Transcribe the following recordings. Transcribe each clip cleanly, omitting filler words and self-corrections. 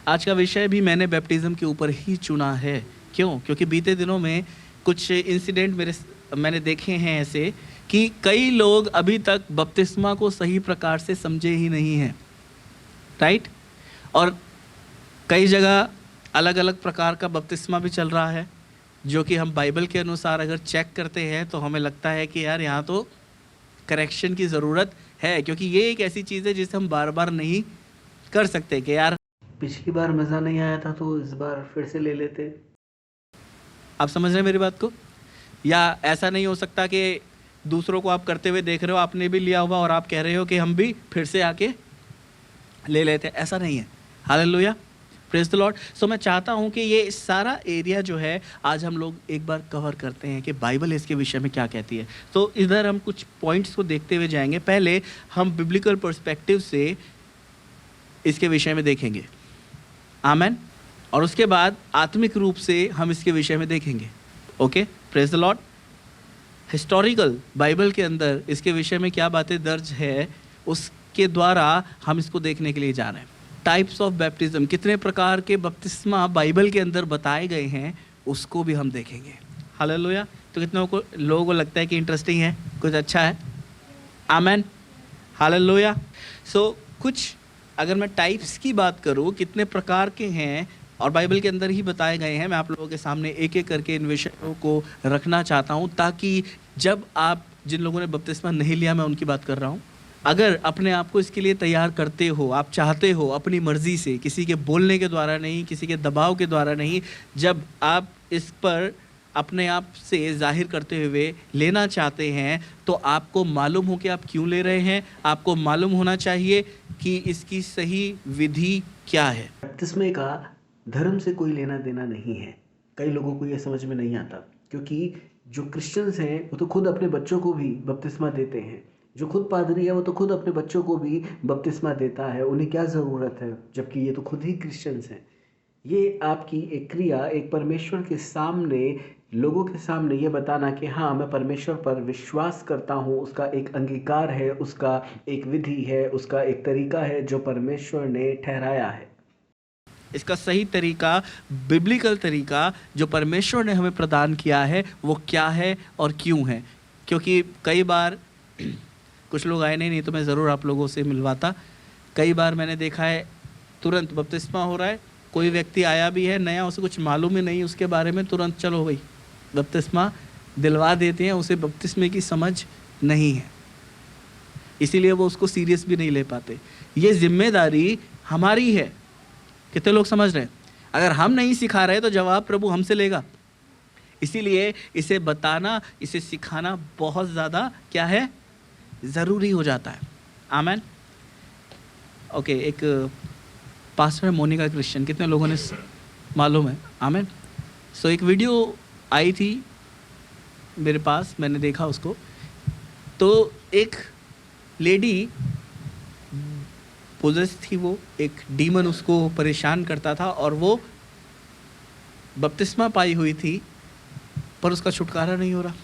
आज का विषय भी मैंने बैप्टिज्म के ऊपर ही चुना है। क्यों? क्योंकि बीते दिनों में कुछ इंसिडेंट मैंने देखे हैं ऐसे कि कई लोग अभी तक बपतिस्मा को सही प्रकार से समझे ही नहीं हैं, राइट? और कई जगह अलग अलग प्रकार का बपतिस्मा भी चल रहा है, जो कि हम बाइबल के अनुसार अगर चेक करते हैं तो हमें लगता है कि यार यहाँ तो करेक्शन की ज़रूरत है, क्योंकि ये एक ऐसी चीज़ है जिसे हम बार बार नहीं कर सकते कि यार पिछली बार मज़ा नहीं आया था तो इस बार फिर से ले लेते। आप समझ रहे हैं मेरी बात को? या ऐसा नहीं हो सकता कि दूसरों को आप करते हुए देख रहे हो, आपने भी लिया हुआ और आप कह रहे हो कि हम भी फिर से आके ले लेते हैं। ऐसा नहीं है। Hallelujah, praise the Lord. So मैं चाहता हूं कि ये सारा एरिया जो है आज हम लोग एक बार कवर करते हैं कि बाइबल इसके विषय में क्या कहती है। तो इधर हम कुछ पॉइंट्स को देखते हुए जाएंगे। पहले हम बिब्लिकल पर्सपेक्टिव से इसके विषय में देखेंगे, आमेन। और उसके बाद आत्मिक रूप से हम इसके विषय में देखेंगे। Okay, praise the Lord. Historical Bible के अंदर इसके विषय में क्या बातें दर्ज है उसके द्वारा हम इसको देखने के लिए जा रहे हैं। टाइप्स ऑफ बैप्टिज्म, कितने प्रकार के बपतिस्मा बाइबल के अंदर बताए गए हैं, उसको भी हम देखेंगे। हालेलुया। तो कितने लोगों को लगता है कि इंटरेस्टिंग है, कुछ अच्छा है? आमेन, हालेलुया। सो कुछ अगर मैं टाइप्स की बात करूं, कितने प्रकार के हैं और बाइबल के अंदर ही बताए गए हैं, मैं आप लोगों के सामने एक एक करके इन विषयों को रखना चाहता हूं, ताकि जब आप, जिन लोगों ने बपतिस्मा नहीं लिया, मैं उनकी बात कर रहा हूं, अगर अपने आप को इसके लिए तैयार करते हो, आप चाहते हो अपनी मर्जी से, किसी के बोलने के द्वारा नहीं, किसी के दबाव के द्वारा नहीं, जब आप इस पर अपने आप से जाहिर करते हुए लेना चाहते हैं, तो आपको मालूम हो कि आप क्यों ले रहे हैं। आपको मालूम होना चाहिए कि इसकी सही विधि क्या है। बपतिस्मे का धर्म से कोई लेना देना नहीं है। कई लोगों को ये समझ में नहीं आता, क्योंकि जो क्रिश्चियंस हैं वो तो खुद अपने बच्चों को भी बपतिस्मा देते हैं। जो खुद पादरी है वो तो खुद अपने बच्चों को भी बपतिस्मा देता है। उन्हें क्या ज़रूरत है, जबकि ये तो खुद ही क्रिश्चियंस हैं। ये आपकी एक क्रिया, एक परमेश्वर के सामने, लोगों के सामने ये बताना कि हाँ, मैं परमेश्वर पर विश्वास करता हूँ, उसका एक अंगीकार है, उसका एक विधि है, उसका एक तरीका है जो परमेश्वर ने ठहराया है। इसका सही तरीका, बिब्लिकल तरीका जो परमेश्वर ने हमें प्रदान किया है, वो क्या है और क्यों है। क्योंकि कई बार कुछ लोग आए नहीं तो मैं ज़रूर आप लोगों से मिलवाता। कई बार मैंने देखा है तुरंत बपतिस्मा हो रहा है, कोई व्यक्ति आया भी है नया, उसे कुछ मालूम ही नहीं उसके बारे में, तुरंत चलो भाई बपतिस्मा दिलवा देते हैं। उसे बपतिस्मे की समझ नहीं है, इसीलिए वो उसको सीरियस भी नहीं ले पाते। ये जिम्मेदारी हमारी है। कितने लोग समझ रहे हैं? अगर हम नहीं सिखा रहे तो जवाब प्रभु हमसे लेगा। इसीलिए इसे बताना, इसे सिखाना बहुत ज़्यादा क्या है, ज़रूरी हो जाता है। आमेन। ओके, एक पास्टर मोनिका क्रिश्चियन, कितने लोगों ने मालूम है? आमेन। सो एक वीडियो आई थी मेरे पास, मैंने देखा उसको। तो एक लेडी पोजेस थी, वो एक डीमन उसको परेशान करता था और वो बपतिस्मा पाई हुई थी, पर उसका छुटकारा नहीं हो रहा।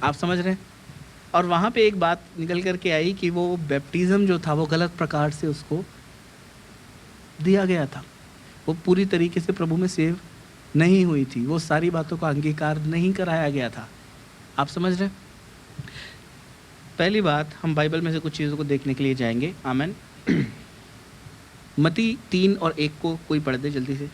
आप समझ रहे हैं? और वहाँ पे एक बात निकल कर के आई कि वो बैप्टिज़्म जो था वो गलत प्रकार से उसको दिया गया था। वो पूरी तरीके से प्रभु में सेव नहीं हुई थी, वो सारी बातों का अंगीकार नहीं कराया गया था। आप समझ रहे हैं? पहली बात, हम बाइबल में से कुछ चीज़ों को देखने के लिए जाएंगे। आमेन। मत्ती 3 और 1 को कोई पढ़ दे जल्दी से।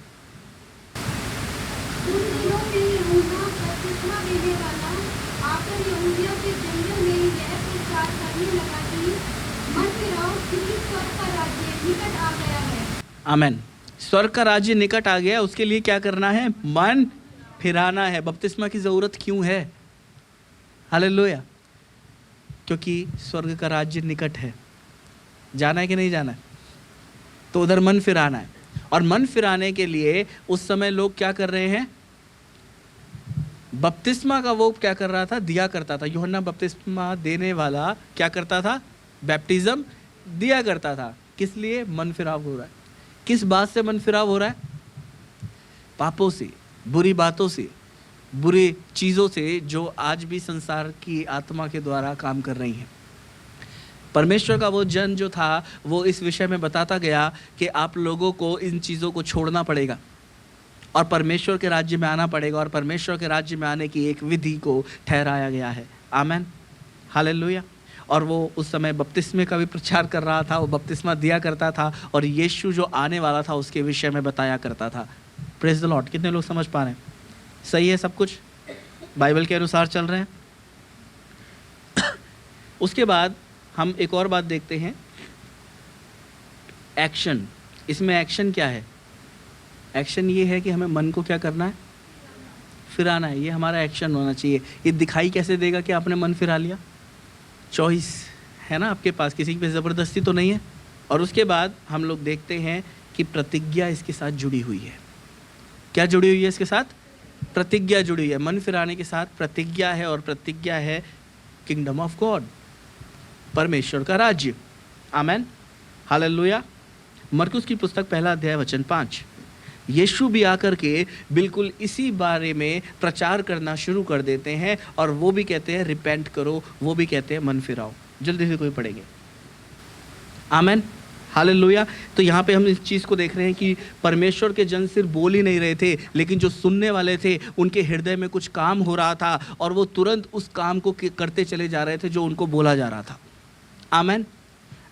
आमेन। स्वर्ग का राज्य निकट आ गया, उसके लिए क्या करना है? मन फिराना है। बपतिस्मा की ज़रूरत क्यों है? हालेलुया। क्योंकि स्वर्ग का राज्य निकट है। जाना है कि नहीं जाना है? तो उधर मन फिराना है। और मन फिराने के लिए उस समय लोग क्या कर रहे हैं? बपतिस्मा का वो क्या कर रहा था? दिया करता था। यूहन्ना बपतिस्मा देने वाला क्या करता था? बैप्टिज्म दिया करता था। किस लिए? मन फिराव हो रहा है। किस बात से मन फिराव हो रहा है? पापों से, बुरी बातों से, बुरी चीज़ों से जो आज भी संसार की आत्मा के द्वारा काम कर रही हैं। परमेश्वर का वो जन जो था वो इस विषय में बताता गया कि आप लोगों को इन चीज़ों को छोड़ना पड़ेगा और परमेश्वर के राज्य में आना पड़ेगा, और परमेश्वर के राज्य में आने की एक विधि को ठहराया गया है। आमेन, हालेलुया। और वो उस समय बपतिस्मे का भी प्रचार कर रहा था, वो बपतिस्मा दिया करता था और यीशु जो आने वाला था उसके विषय में बताया करता था। Praise the Lord. कितने लोग समझ पा रहे हैं? सही है सब कुछ, बाइबल के अनुसार चल रहे हैं। उसके बाद हम एक और बात देखते हैं, एक्शन। इसमें एक्शन क्या है? एक्शन ये है कि हमें मन को क्या करना है? फिराना है। ये हमारा एक्शन होना चाहिए। ये दिखाई कैसे देगा कि आपने मन फिरा लिया? चॉइस है ना आपके पास, किसी पे ज़बरदस्ती तो नहीं है। और उसके बाद हम लोग देखते हैं कि प्रतिज्ञा इसके साथ जुड़ी हुई है। क्या जुड़ी हुई है इसके साथ? प्रतिज्ञा जुड़ी हुई है। मन फिराने के साथ प्रतिज्ञा है, और प्रतिज्ञा है किंगडम ऑफ गॉड, परमेश्वर का राज्य। आमेन, हालेलुया। मरकुस की पुस्तक 1 अध्याय वचन 5। यीशु भी आकर के बिल्कुल इसी बारे में प्रचार करना शुरू कर देते हैं, और वो भी कहते हैं रिपेंट करो, वो भी कहते हैं मन फिराओ। जल्दी से कोई पढ़ेंगे। आमेन, हालेलुया। तो यहाँ पे हम इस चीज़ को देख रहे हैं कि परमेश्वर के जन सिर्फ बोल ही नहीं रहे थे, लेकिन जो सुनने वाले थे उनके हृदय में कुछ काम हो रहा था, और वो तुरंत उस काम को करते चले जा रहे थे जो उनको बोला जा रहा था। आमेन।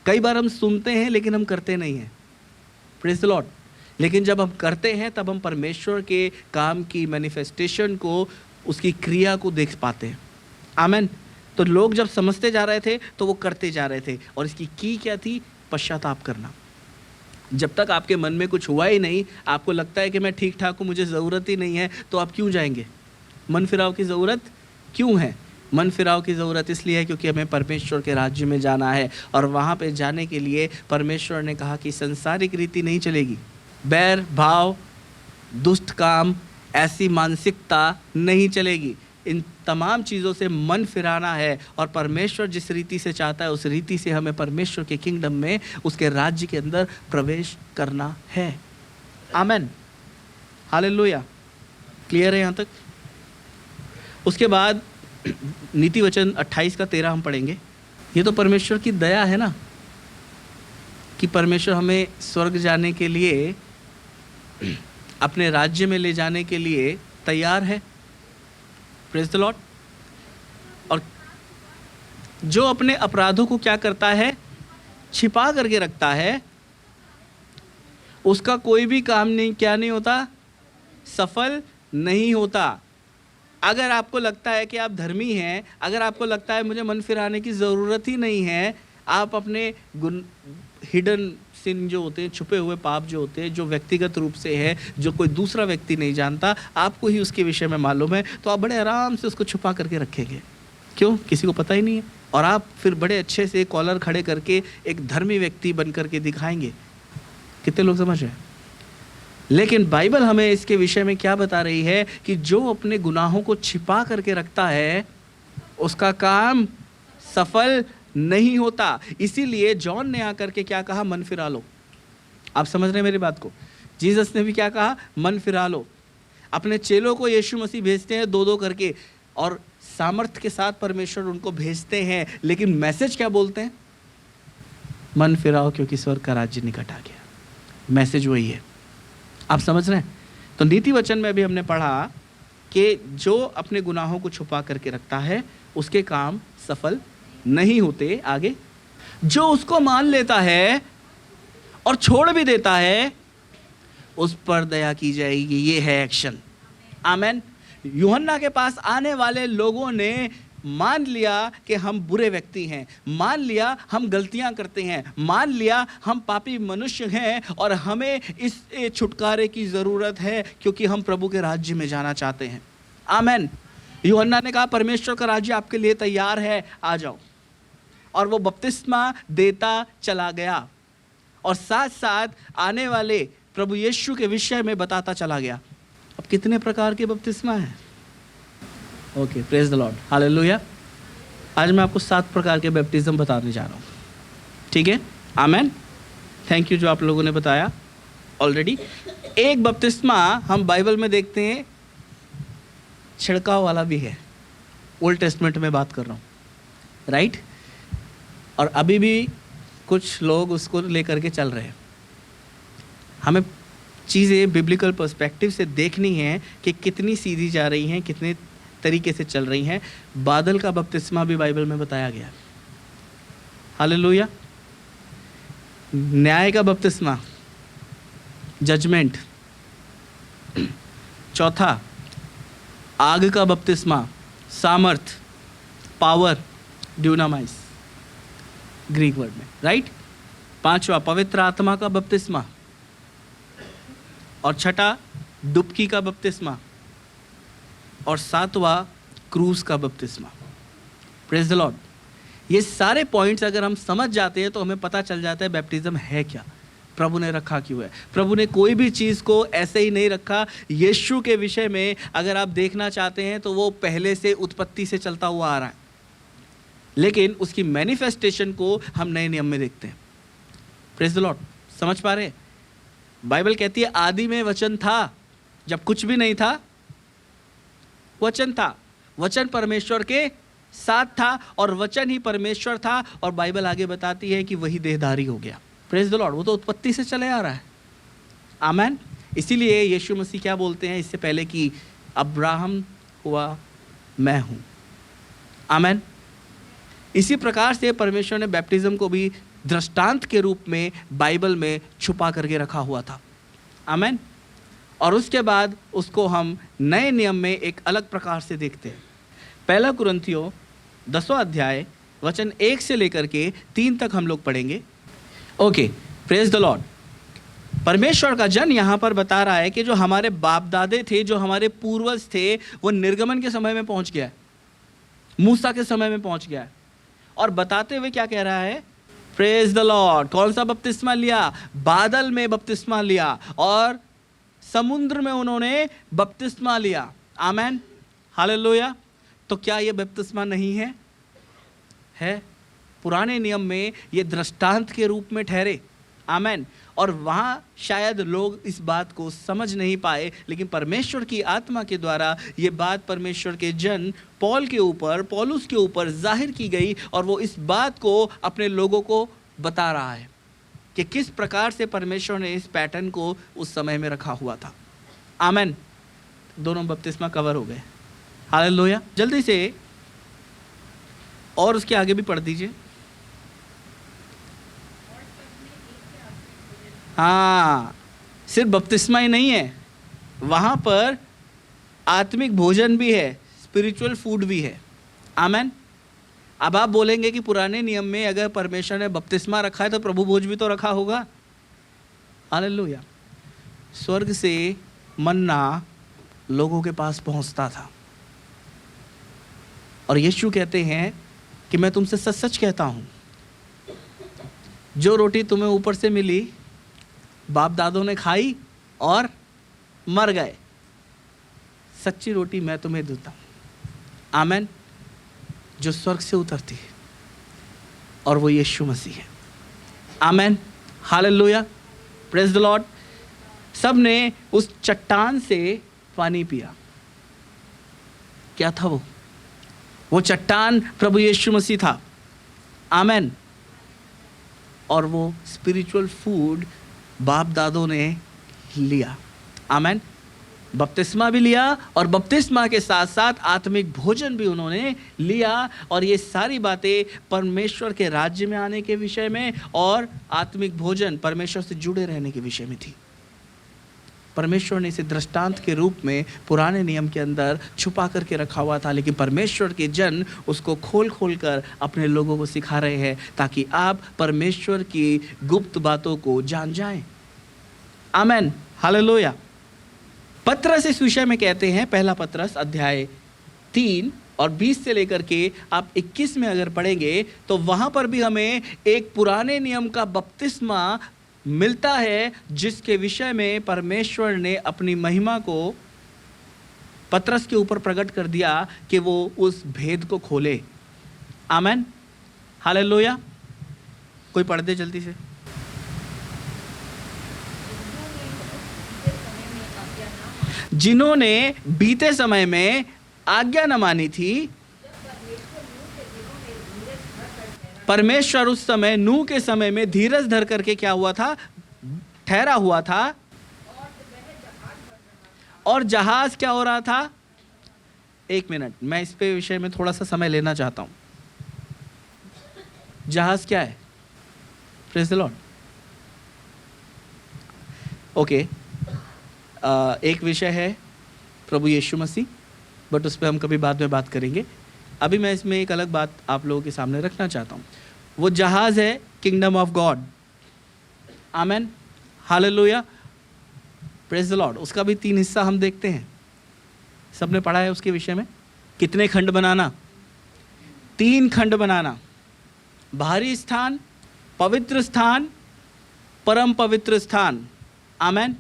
कई बार हम सुनते हैं लेकिन हम करते नहीं हैं। Praise the Lord. लेकिन जब हम करते हैं तब हम परमेश्वर के काम की मैनिफेस्टेशन को, उसकी क्रिया को देख पाते हैं। आमेन। तो लोग जब समझते जा रहे थे तो वो करते जा रहे थे, और इसकी की क्या थी? पश्चाताप करना। जब तक आपके मन में कुछ हुआ ही नहीं, आपको लगता है कि मैं ठीक ठाक हूँ, मुझे ज़रूरत ही नहीं है, तो आप क्यों जाएंगे? मन फिराव की ज़रूरत क्यों है? मन फिराव की ज़रूरत इसलिए है क्योंकि हमें परमेश्वर के राज्य में जाना है, और वहाँ पे जाने के लिए परमेश्वर ने कहा कि संसारिक रीति नहीं चलेगी। बैर भाव, दुष्ट काम, ऐसी मानसिकता नहीं चलेगी। इन तमाम चीज़ों से मन फिराना है, और परमेश्वर जिस रीति से चाहता है उस रीति से हमें परमेश्वर के किंगडम में, उसके राज्य के अंदर प्रवेश करना है। आमेन, हालेलुया। क्लियर है यहाँ तक? उसके बाद नीति वचन 28 का 13 हम पढ़ेंगे। ये तो परमेश्वर की दया है ना, कि परमेश्वर हमें स्वर्ग जाने के लिए, अपने राज्य में ले जाने के लिए तैयार है। Praise the Lord. और जो अपने अपराधों को क्या करता है? छिपा करके रखता है, उसका कोई भी काम नहीं, क्या नहीं होता? सफल नहीं होता। अगर आपको लगता है कि आप धर्मी हैं, अगर आपको लगता है मुझे मन फिराने की ज़रूरत ही नहीं है, आप अपने हिडन सिन जो होते हैं, छुपे हुए पाप जो होते हैं, जो व्यक्तिगत रूप से है, जो कोई दूसरा व्यक्ति नहीं जानता, आपको ही उसके विषय में मालूम है, तो आप बड़े आराम से उसको छुपा करके रखेंगे। क्यों? किसी को पता ही नहीं है, और आप फिर बड़े अच्छे से कॉलर खड़े करके एक धर्मी व्यक्ति बन करके दिखाएंगे। कितने लोग समझ रहे हैं? लेकिन बाइबल हमें इसके विषय में क्या बता रही है कि जो अपने गुनाहों को छिपा करके रखता है उसका काम सफल नहीं होता। इसीलिए जॉन ने आकर के क्या कहा? मन फिरा लो। आप समझ रहे हैं मेरी बात को? जीसस ने भी क्या कहा? मन फिरा लो। अपने चेलों को यीशु मसीह भेजते हैं 2-2 करके, और सामर्थ्य के साथ परमेश्वर उनको भेजते हैं, लेकिन मैसेज क्या बोलते हैं? मन फिराओ क्योंकि स्वर्ग का राज्य निकट आ गया। मैसेज वही है। आप समझ रहे हैं? तो नीति वचन में भी हमने पढ़ा कि जो अपने गुनाहों को छुपा करके रखता है उसके काम सफल नहीं होते। आगे, जो उसको मान लेता है और छोड़ भी देता है उस पर दया की जाएगी। ये है एक्शन। आमेन। यूहन्ना के पास आने वाले लोगों ने मान लिया कि हम बुरे व्यक्ति हैं, मान लिया हम गलतियां करते हैं, मान लिया हम पापी मनुष्य हैं, और हमें इस छुटकारे की ज़रूरत है क्योंकि हम प्रभु के राज्य में जाना चाहते हैं। आमेन। यूहन्ना ने कहा परमेश्वर का राज्य आपके लिए तैयार है, आ जाओ। और वो बपतिस्मा देता चला गया, और साथ साथ आने वाले प्रभु यीशु के विषय में बताता चला गया। अब कितने प्रकार के बपतिस्मा हैं? Okay, praise the Lord, hallelujah. आज मैं आपको 7 प्रकार के बैप्टिज्म बताने जा रहा हूँ। ठीक है? आमेन। थैंक यू जो आप लोगों ने बताया ऑलरेडी। एक बपतिस्मा हम बाइबल में देखते हैं छिड़काव वाला भी है। ओल्ड टेस्टमेंट में बात कर रहा हूँ, राइट? और अभी भी कुछ लोग उसको लेकर के चल रहे हैं। हमें चीज़ें बिब्लिकल पर्सपेक्टिव से देखनी है कि कितनी सीधी जा रही हैं, कितने तरीके से चल रही हैं। बादल का बपतिस्मा भी बाइबल में बताया गया। हालेलुया। न्याय का बपतिस्मा, जजमेंट। चौथा, आग का बपतिस्मा, सामर्थ, पावर, ड्यूनामाइस ग्रीक वर्ड में, राइट। पांचवा, पवित्र आत्मा का बपतिस्मा। और छठा, डुबकी का बपतिस्मा। और सातवां, क्रूज का बपतिस्मा। Praise the Lord. ये सारे पॉइंट्स अगर हम समझ जाते हैं तो हमें पता चल जाता है बैप्टिज्म है क्या, प्रभु ने रखा क्यों है। प्रभु ने कोई भी चीज़ को ऐसे ही नहीं रखा। यीशु के विषय में अगर आप देखना चाहते हैं तो वो पहले से उत्पत्ति से चलता हुआ आ रहा है, लेकिन उसकी मैनिफेस्टेशन को हम नए नियम में देखते हैं। Praise the Lord. समझ पा रहे हैं? बाइबल कहती है आदि में वचन था। जब कुछ भी नहीं था, वचन था, वचन परमेश्वर के साथ था और वचन ही परमेश्वर था। और बाइबल आगे बताती है कि वही देहधारी हो गया। Praise the Lord. वो तो उत्पत्ति से चले आ रहा है। आमेन। इसीलिए यीशु मसीह क्या बोलते हैं इससे पहले कि अब्राहम हुआ मैं हूं। आमेन। इसी प्रकार से परमेश्वर ने बैप्टिज्म को भी दृष्टांत के रूप में बाइबल में छुपा करके रखा हुआ था। आमेन। और उसके बाद उसको हम नए नियम में एक अलग प्रकार से देखते हैं। पहला कुरिन्थियों 10वां अध्याय वचन 1 से लेकर के 3 तक हम लोग पढ़ेंगे। Okay, praise the Lord. परमेश्वर का जन यहाँ पर बता रहा है कि जो हमारे बाप दादे थे, जो हमारे पूर्वज थे, वो निर्गमन के समय में पहुँच गया है, मूसा के समय में पहुँच गया है। और बताते हुए क्या कह रहा है? Praise the Lord. कौन सा बपतिस्मा लिया? बादल में बपतिस्मा लिया और समुद्र में उन्होंने बपतिस्मा लिया। आमेन, हालेलुया। तो क्या ये बपतिस्मा नहीं है? है। पुराने नियम में ये दृष्टांत के रूप में ठहरे। आमेन। और वहाँ शायद लोग इस बात को समझ नहीं पाए, लेकिन परमेश्वर की आत्मा के द्वारा ये बात परमेश्वर के जन पौलुस के ऊपर जाहिर की गई और वो इस बात को अपने लोगों को बता रहा है कि किस प्रकार से परमेश्वर ने इस पैटर्न को उस समय में रखा हुआ था। आमेन। दोनों बपतिस्मा कवर हो गए। हालेलुया। जल्दी से और उसके आगे भी पढ़ दीजिए। हाँ, सिर्फ बपतिस्मा ही नहीं है, वहाँ पर आत्मिक भोजन भी है, स्पिरिचुअल फूड भी है। आमेन। अब आप बोलेंगे कि पुराने नियम में अगर परमेश्वर ने बपतिस्मा रखा है तो प्रभु भोज भी तो रखा होगा। हालेलुया। स्वर्ग से मन्ना लोगों के पास पहुंचता था और यीशु कहते हैं कि मैं तुमसे सच सच कहता हूं, जो रोटी तुम्हें ऊपर से मिली बाप दादों ने खाई और मर गए, सच्ची रोटी मैं तुम्हें देता हूं। आमेन। जो स्वर्ग से उतरती है और वो यीशु मसीह है। आमेन, हालेलुया, प्रेज द लॉर्ड। सब ने उस चट्टान से पानी पिया। क्या था वो चट्टान प्रभु यीशु मसीह था। आमेन। और वो स्पिरिचुअल फूड बाप दादों ने लिया। आमेन। बपतिस्मा भी लिया और बपतिस्मा के साथ साथ आत्मिक भोजन भी उन्होंने लिया। और ये सारी बातें परमेश्वर के राज्य में आने के विषय में और आत्मिक भोजन परमेश्वर से जुड़े रहने के विषय में थी। परमेश्वर ने इसे दृष्टांत के रूप में पुराने नियम के अंदर छुपा करके रखा हुआ था, लेकिन परमेश्वर के जन उसको खोल खोल कर अपने लोगों को सिखा रहे हैं ताकि आप परमेश्वर की गुप्त बातों को जान जाएं। आमेन, हालेलुया। पत्रस इस विषय में कहते हैं, पहला पत्रस अध्याय 3 और 20 से लेकर के आप 21 में अगर पढ़ेंगे तो वहां पर भी हमें एक पुराने नियम का बपतिस्मा मिलता है जिसके विषय में परमेश्वर ने अपनी महिमा को पत्रस के ऊपर प्रकट कर दिया कि वो उस भेद को खोले। आमेन, हालेलुया। कोई पढ़ दे जल्दी से। जिन्होंने बीते समय में आज्ञा न मानी थी, परमेश्वर उस समय नूह के समय में धीरज धर करके क्या हुआ था, ठहरा हुआ था, और जहाज क्या हो रहा था। एक मिनट, मैं इस पे विषय में थोड़ा सा समय लेना चाहता हूं। जहाज क्या है? Praise the Lord. ओके, एक विषय है प्रभु यीशु मसीह, बट उस पर हम कभी बाद में बात करेंगे। अभी मैं इसमें एक अलग बात आप लोगों के सामने रखना चाहता हूँ। वो जहाज़ है kingdom of God. Amen, hallelujah, praise the Lord. उसका भी 3 हिस्सा हम देखते हैं, सबने पढ़ा है उसके विषय में। कितने खंड बनाना? 3 खंड बनाना। बाहरी स्थान, पवित्र स्थान, परम पवित्र स्थान। आमेन,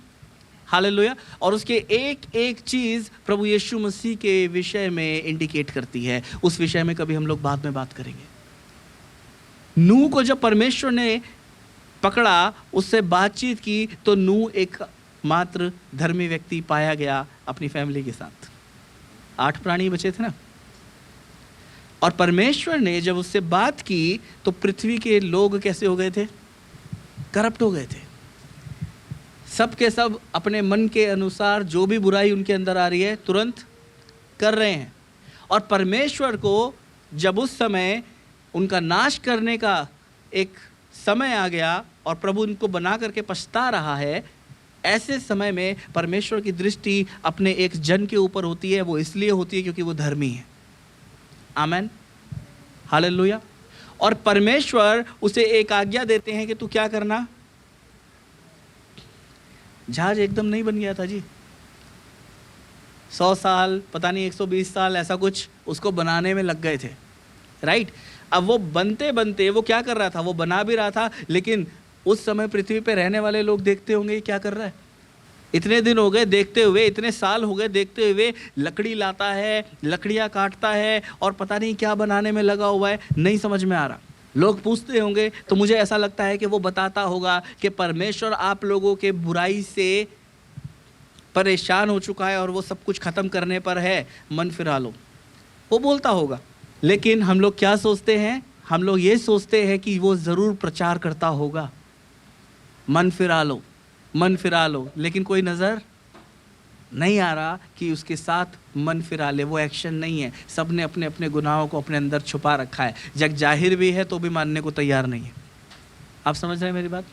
हालेलुया। और उसके एक एक चीज प्रभु यीशु मसीह के विषय में इंडिकेट करती है। उस विषय में कभी हम लोग बाद में बात करेंगे। नूह को जब परमेश्वर ने पकड़ा, उससे बातचीत की, तो नूह एक मात्र धर्मी व्यक्ति पाया गया अपनी फैमिली के साथ। 8 प्राणी बचे थे ना। और परमेश्वर ने जब उससे बात की तो पृथ्वी के लोग कैसे हो गए थे? करप्ट हो गए थे। सब के सब अपने मन के अनुसार जो भी बुराई उनके अंदर आ रही है तुरंत कर रहे हैं। और परमेश्वर को जब उस समय उनका नाश करने का एक समय आ गया और प्रभु उनको बना करके पछता रहा है, ऐसे समय में परमेश्वर की दृष्टि अपने एक जन के ऊपर होती है। वो इसलिए होती है क्योंकि वो धर्मी है। आमेन, हालेलुया। और परमेश्वर उसे एक आज्ञा देते हैं कि तू क्या करना। जहाज एकदम नहीं बन गया था जी। 100 साल, पता नहीं 120 साल, ऐसा कुछ उसको बनाने में लग गए थे, राइट। अब वो बनते बनते वो क्या कर रहा था? वो बना भी रहा था, लेकिन उस समय पृथ्वी पे रहने वाले लोग देखते होंगे क्या कर रहा है। इतने दिन हो गए देखते हुए, इतने साल हो गए देखते हुए, लकड़ी लाता है, लकड़ियाँ काटता है और पता नहीं क्या बनाने में लगा हुआ है, नहीं समझ में आ रहा। लोग पूछते होंगे, तो मुझे ऐसा लगता है कि वो बताता होगा कि परमेश्वर आप लोगों के बुराई से परेशान हो चुका है और वो सब कुछ खत्म करने पर है, मन फिरा लो, वो बोलता होगा। लेकिन हम लोग क्या सोचते हैं? हम लोग ये सोचते हैं कि वो ज़रूर प्रचार करता होगा, मन फिरा लो, मन फिरा लो, लेकिन कोई नज़र नहीं आ रहा कि उसके साथ मन फिरा ले। वो एक्शन नहीं है। सब ने अपने अपने गुनाहों को अपने अंदर छुपा रखा है। जग जाहिर भी है तो भी मानने को तैयार नहीं है। आप समझ रहे हैं मेरी बात?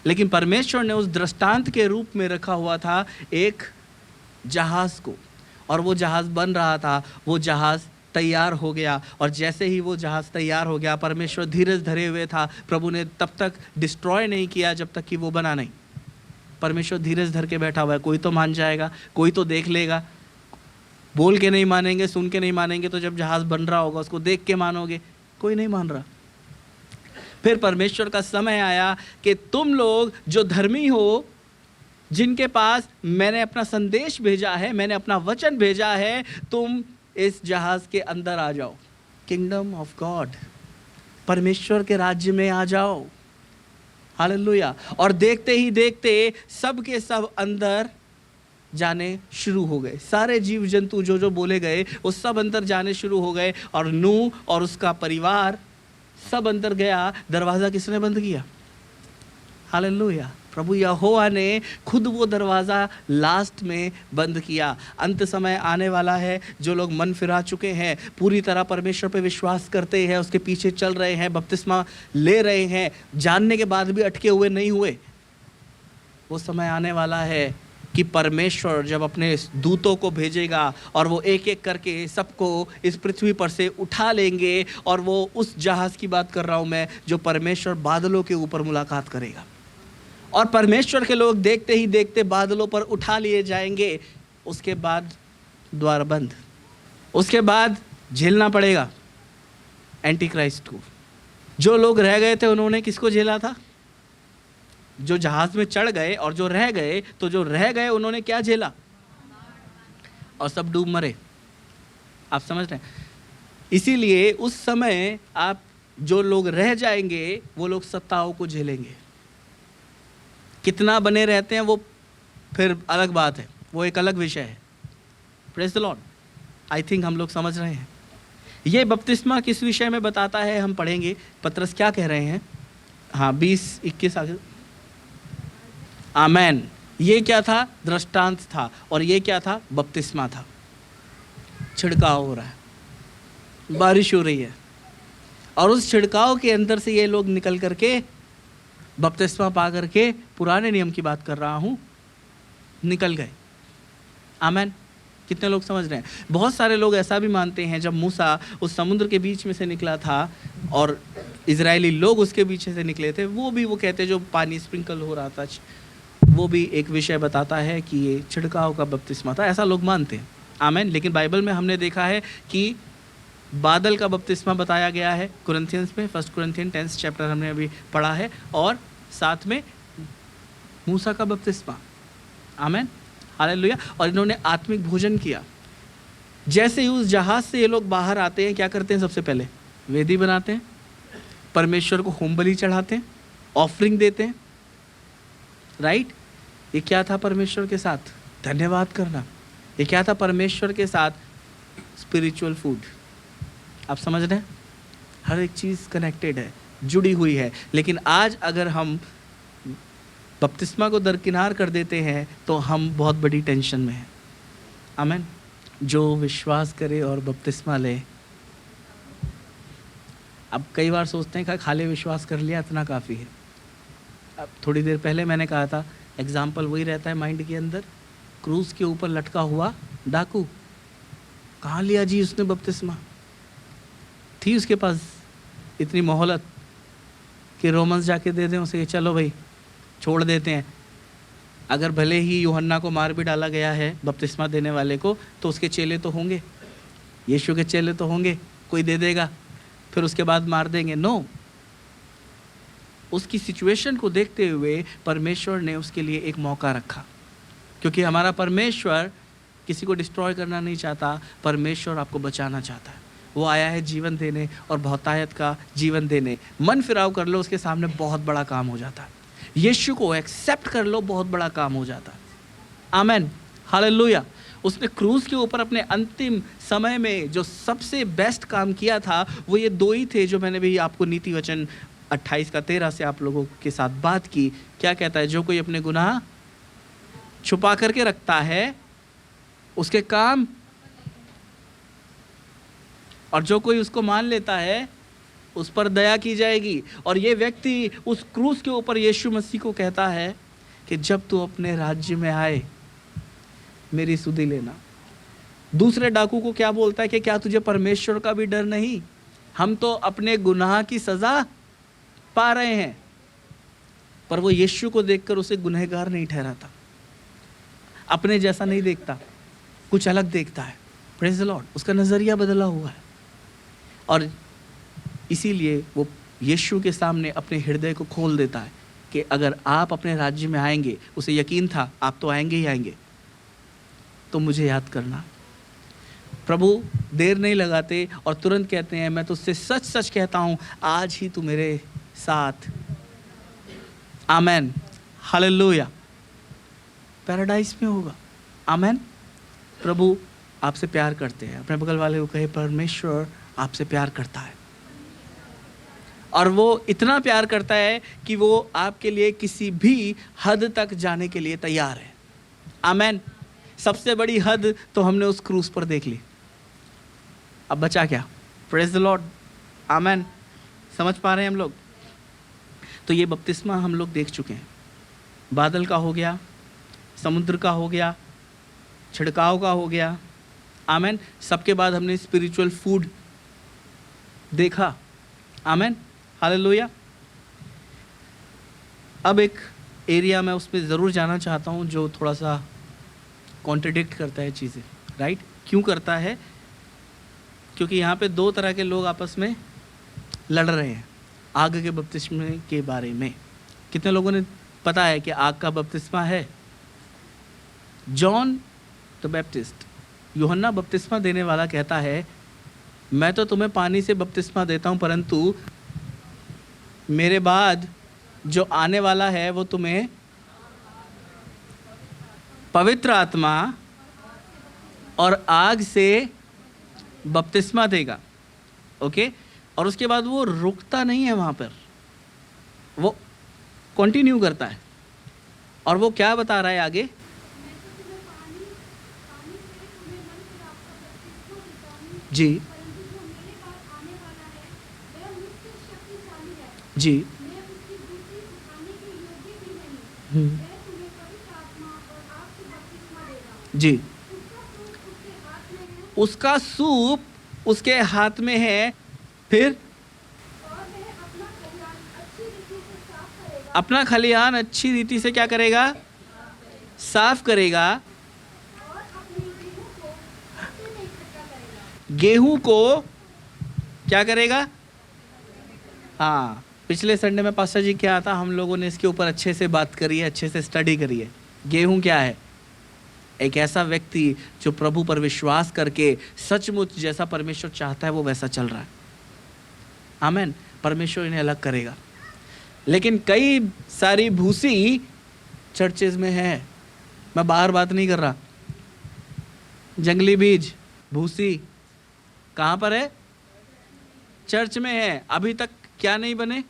लेकिन परमेश्वर ने उस दृष्टांत के रूप में रखा हुआ था एक जहाज़ को, और वो जहाज़ बन रहा था। वो जहाज़ तैयार हो गया, और जैसे ही वो जहाज़ तैयार हो गया, परमेश्वर धीरज धरे हुए था। प्रभु ने तब तक डिस्ट्रॉय नहीं किया जब तक कि वो बना नहीं। परमेश्वर धीरज धर के बैठा हुआ है। कोई तो मान जाएगा, कोई तो देख लेगा। बोल के नहीं मानेंगे, सुन के नहीं मानेंगे, तो जब जहाज़ बन रहा होगा उसको देख के मानोगे। कोई नहीं मान रहा। फिर परमेश्वर का समय आया कि तुम लोग जो धर्मी हो, जिनके पास मैंने अपना संदेश भेजा है, मैंने अपना वचन भेजा है, तुम इस जहाज़ के अंदर आ जाओ। किंगडम ऑफ गॉड, परमेश्वर के राज्य में आ जाओ। हालेलुया। और देखते ही देखते सब के सब अंदर जाने शुरू हो गए। सारे जीव जंतु जो जो बोले गए वो सब अंदर जाने शुरू हो गए, और नूह और उसका परिवार सब अंदर गया। दरवाज़ा किसने बंद किया? हालेलुया। प्रभु यहोवा ने खुद वो दरवाज़ा लास्ट में बंद किया। अंत समय आने वाला है। जो लोग मन फिरा चुके हैं, पूरी तरह परमेश्वर पे विश्वास करते हैं, उसके पीछे चल रहे हैं, बपतिस्मा ले रहे हैं, जानने के बाद भी अटके हुए नहीं हुए, वो समय आने वाला है कि परमेश्वर जब अपने दूतों को भेजेगा और वो एक एक करके सबको इस पृथ्वी पर से उठा लेंगे। और वो उस जहाज़ की बात कर रहा हूँ मैं, जो परमेश्वर बादलों के ऊपर मुलाकात करेगा। और परमेश्वर के लोग देखते ही देखते बादलों पर उठा लिए जाएंगे। उसके बाद द्वार बंद। उसके बाद झेलना पड़ेगा एंटी क्राइस्ट को। जो लोग रह गए थे उन्होंने किसको झेला था? जो जहाज में चढ़ गए और जो रह गए, तो जो रह गए उन्होंने क्या झेला? और सब डूब मरे। आप समझ रहे हैं? इसीलिए उस समय आप जो लोग रह जाएंगे वो लोग सत्ताओं को झेलेंगे। कितना बने रहते हैं वो फिर अलग बात है, वो एक अलग विषय है। Praise the Lord. I think हम लोग समझ रहे हैं। ये बपतिस्मा किस विषय में बताता है हम पढ़ेंगे। पतरस क्या कह रहे हैं, हाँ 20-21 आगे। आमेन। ये क्या था, दृष्टांत था, और ये क्या था, बपतिस्मा था। छिड़काव हो रहा है, बारिश हो रही है, और उस छिड़काव के अंदर से ये लोग निकल करके बपतिस्मा पा करके, पुराने नियम की बात कर रहा हूँ, निकल गए। आमेन। कितने लोग समझ रहे हैं? बहुत सारे लोग ऐसा भी मानते हैं जब मूसा उस समुद्र के बीच में से निकला था और इजरायली लोग उसके पीछे से निकले थे, वो कहते जो पानी स्प्रिंकल हो रहा था, वो भी एक विषय बताता है कि ये छिड़काव का बपतिस्मा था, ऐसा लोग मानते हैं। आमेन। लेकिन बाइबल में हमने देखा है कि बादल का बपतिस्मा बताया गया है कुरिन्थियंस में, 1 कुरिन्थियन 10 चैप्टर हमने अभी पढ़ा है, और साथ में मूसा का बपतिस्मा। आमेन, हालेलुया। और इन्होंने आत्मिक भोजन किया। जैसे ही उस जहाज से ये लोग बाहर आते हैं, क्या करते हैं, सबसे पहले वेदी बनाते हैं, परमेश्वर को होम बलि चढ़ाते हैं, ऑफरिंग देते हैं, राइट। ये क्या था परमेश्वर के साथ, धन्यवाद करना। ये क्या था परमेश्वर के साथ, स्पिरिचुअल फूड। आप समझ रहे हैं, हर एक चीज़ कनेक्टेड है, जुड़ी हुई है। लेकिन आज अगर हम बपतिस्मा को दरकिनार कर देते हैं तो हम बहुत बड़ी टेंशन में हैं। आमेन। जो विश्वास करे और बपतिस्मा ले। अब कई बार सोचते हैं कि खाली विश्वास कर लिया इतना काफ़ी है। अब थोड़ी देर पहले मैंने कहा था, एग्जाम्पल वही रहता है माइंड के अंदर, क्रूज के ऊपर लटका हुआ डाकू, कहाँ लिया जी उसने बपतिस्मा? थी उसके पास इतनी मोहलत कि रोमन्स जाके दे दें उसे, चलो भाई छोड़ देते हैं। अगर भले ही यूहन्ना को मार भी डाला गया है बपतिस्मा देने वाले को, तो उसके चेले तो होंगे, यीशु के चेले तो होंगे, कोई दे देगा, फिर उसके बाद मार देंगे। नो, उसकी सिचुएशन को देखते हुए परमेश्वर ने उसके लिए एक मौका रखा, क्योंकि हमारा परमेश्वर किसी को डिस्ट्रॉय करना नहीं चाहता, परमेश्वर आपको बचाना चाहता है। वो आया है जीवन देने और बहुतायत का जीवन देने। मन फिराव कर लो, उसके सामने बहुत बड़ा काम हो जाता है। यीशु को एक्सेप्ट कर लो, बहुत बड़ा काम हो जाता है। आमेन, हालेलुया। उसने क्रूज के ऊपर अपने अंतिम समय में जो सबसे बेस्ट काम किया था, वो ये दो ही थे जो मैंने भी आपको नीति वचन 28:13 से आप लोगों के साथ बात की। क्या कहता है? जो कोई अपने गुनाह छुपा करके रखता है उसके काम, और जो कोई उसको मान लेता है उस पर दया की जाएगी। और ये व्यक्ति उस क्रूस के ऊपर यीशु मसीह को कहता है कि जब तू अपने राज्य में आए मेरी सुधि लेना। दूसरे डाकू को क्या बोलता है कि क्या तुझे परमेश्वर का भी डर नहीं? हम तो अपने गुनाह की सजा पा रहे हैं। पर वो यीशु को देखकर उसे गुनहगार नहीं ठहराता, अपने जैसा नहीं देखता, कुछ अलग देखता है। Praise the Lord. उसका नज़रिया बदला हुआ है, और इसीलिए वो यीशु के सामने अपने हृदय को खोल देता है कि अगर आप अपने राज्य में आएंगे, उसे यकीन था आप तो आएंगे ही आएंगे, तो मुझे याद करना। प्रभु देर नहीं लगाते और तुरंत कहते हैं, मैं तुझसे सच सच कहता हूँ, आज ही तू मेरे साथ, आमेन, हालेलुया, पैराडाइज में होगा। आमेन। प्रभु आपसे प्यार करते हैं। अपने बगल वाले को कहे, परमेश्वर आपसे प्यार करता है, और वो इतना प्यार करता है कि वो आपके लिए किसी भी हद तक जाने के लिए तैयार है। आमेन। सबसे बड़ी हद तो हमने उस क्रूस पर देख ली, अब बचा क्या? Praise the Lord. आमेन। समझ पा रहे हैं हम लोग? तो ये बपतिस्मा हम लोग देख चुके हैं। बादल का हो गया, समुद्र का हो गया, छिड़काव का हो गया। आमेन। सबके बाद हमने स्पिरिचुअल फूड देखा। आमेन, हालेलुया। अब एक एरिया में उसमें ज़रूर जाना चाहता हूँ जो थोड़ा सा कॉन्ट्रडिक्ट करता है चीज़ें, राइट? क्यों करता है? क्योंकि यहाँ पे दो तरह के लोग आपस में लड़ रहे हैं आग के बपतिस्मे के बारे में। कितने लोगों ने पता है कि आग का बपतिस्मा है? जॉन द बैप्टिस्ट, यूहन्ना बपतिस्मा देने वाला, कहता है, मैं तो तुम्हें पानी से बपतिस्मा देता हूँ, परंतु मेरे बाद जो आने वाला है वो तुम्हें पवित्र आत्मा और आग से बपतिस्मा देगा। ओके, और उसके बाद वो रुकता नहीं है वहाँ पर, वो कंटिन्यू करता है। और वो क्या बता रहा है आगे? जी जी। जी, उसका सूप उसके हाथ में है, फिर अपना खलिहान अच्छी रीति से क्या करेगा? साफ करेगा। गेहूं को क्या करेगा? हाँ, पिछले संडे में पास्टर जी क्या था, हम लोगों ने इसके ऊपर अच्छे से बात करी है, अच्छे से स्टडी करी है। गेहूं क्या है? एक ऐसा व्यक्ति जो प्रभु पर विश्वास करके सचमुच जैसा परमेश्वर चाहता है वो वैसा चल रहा है। आमेन। परमेश्वर इन्हें अलग करेगा। लेकिन कई सारी भूसी चर्चेज में है, मैं बाहर बात नहीं कर रहा, जंगली बीज भूसी कहाँ पर है? चर्च में है। अभी तक क्या नहीं बने?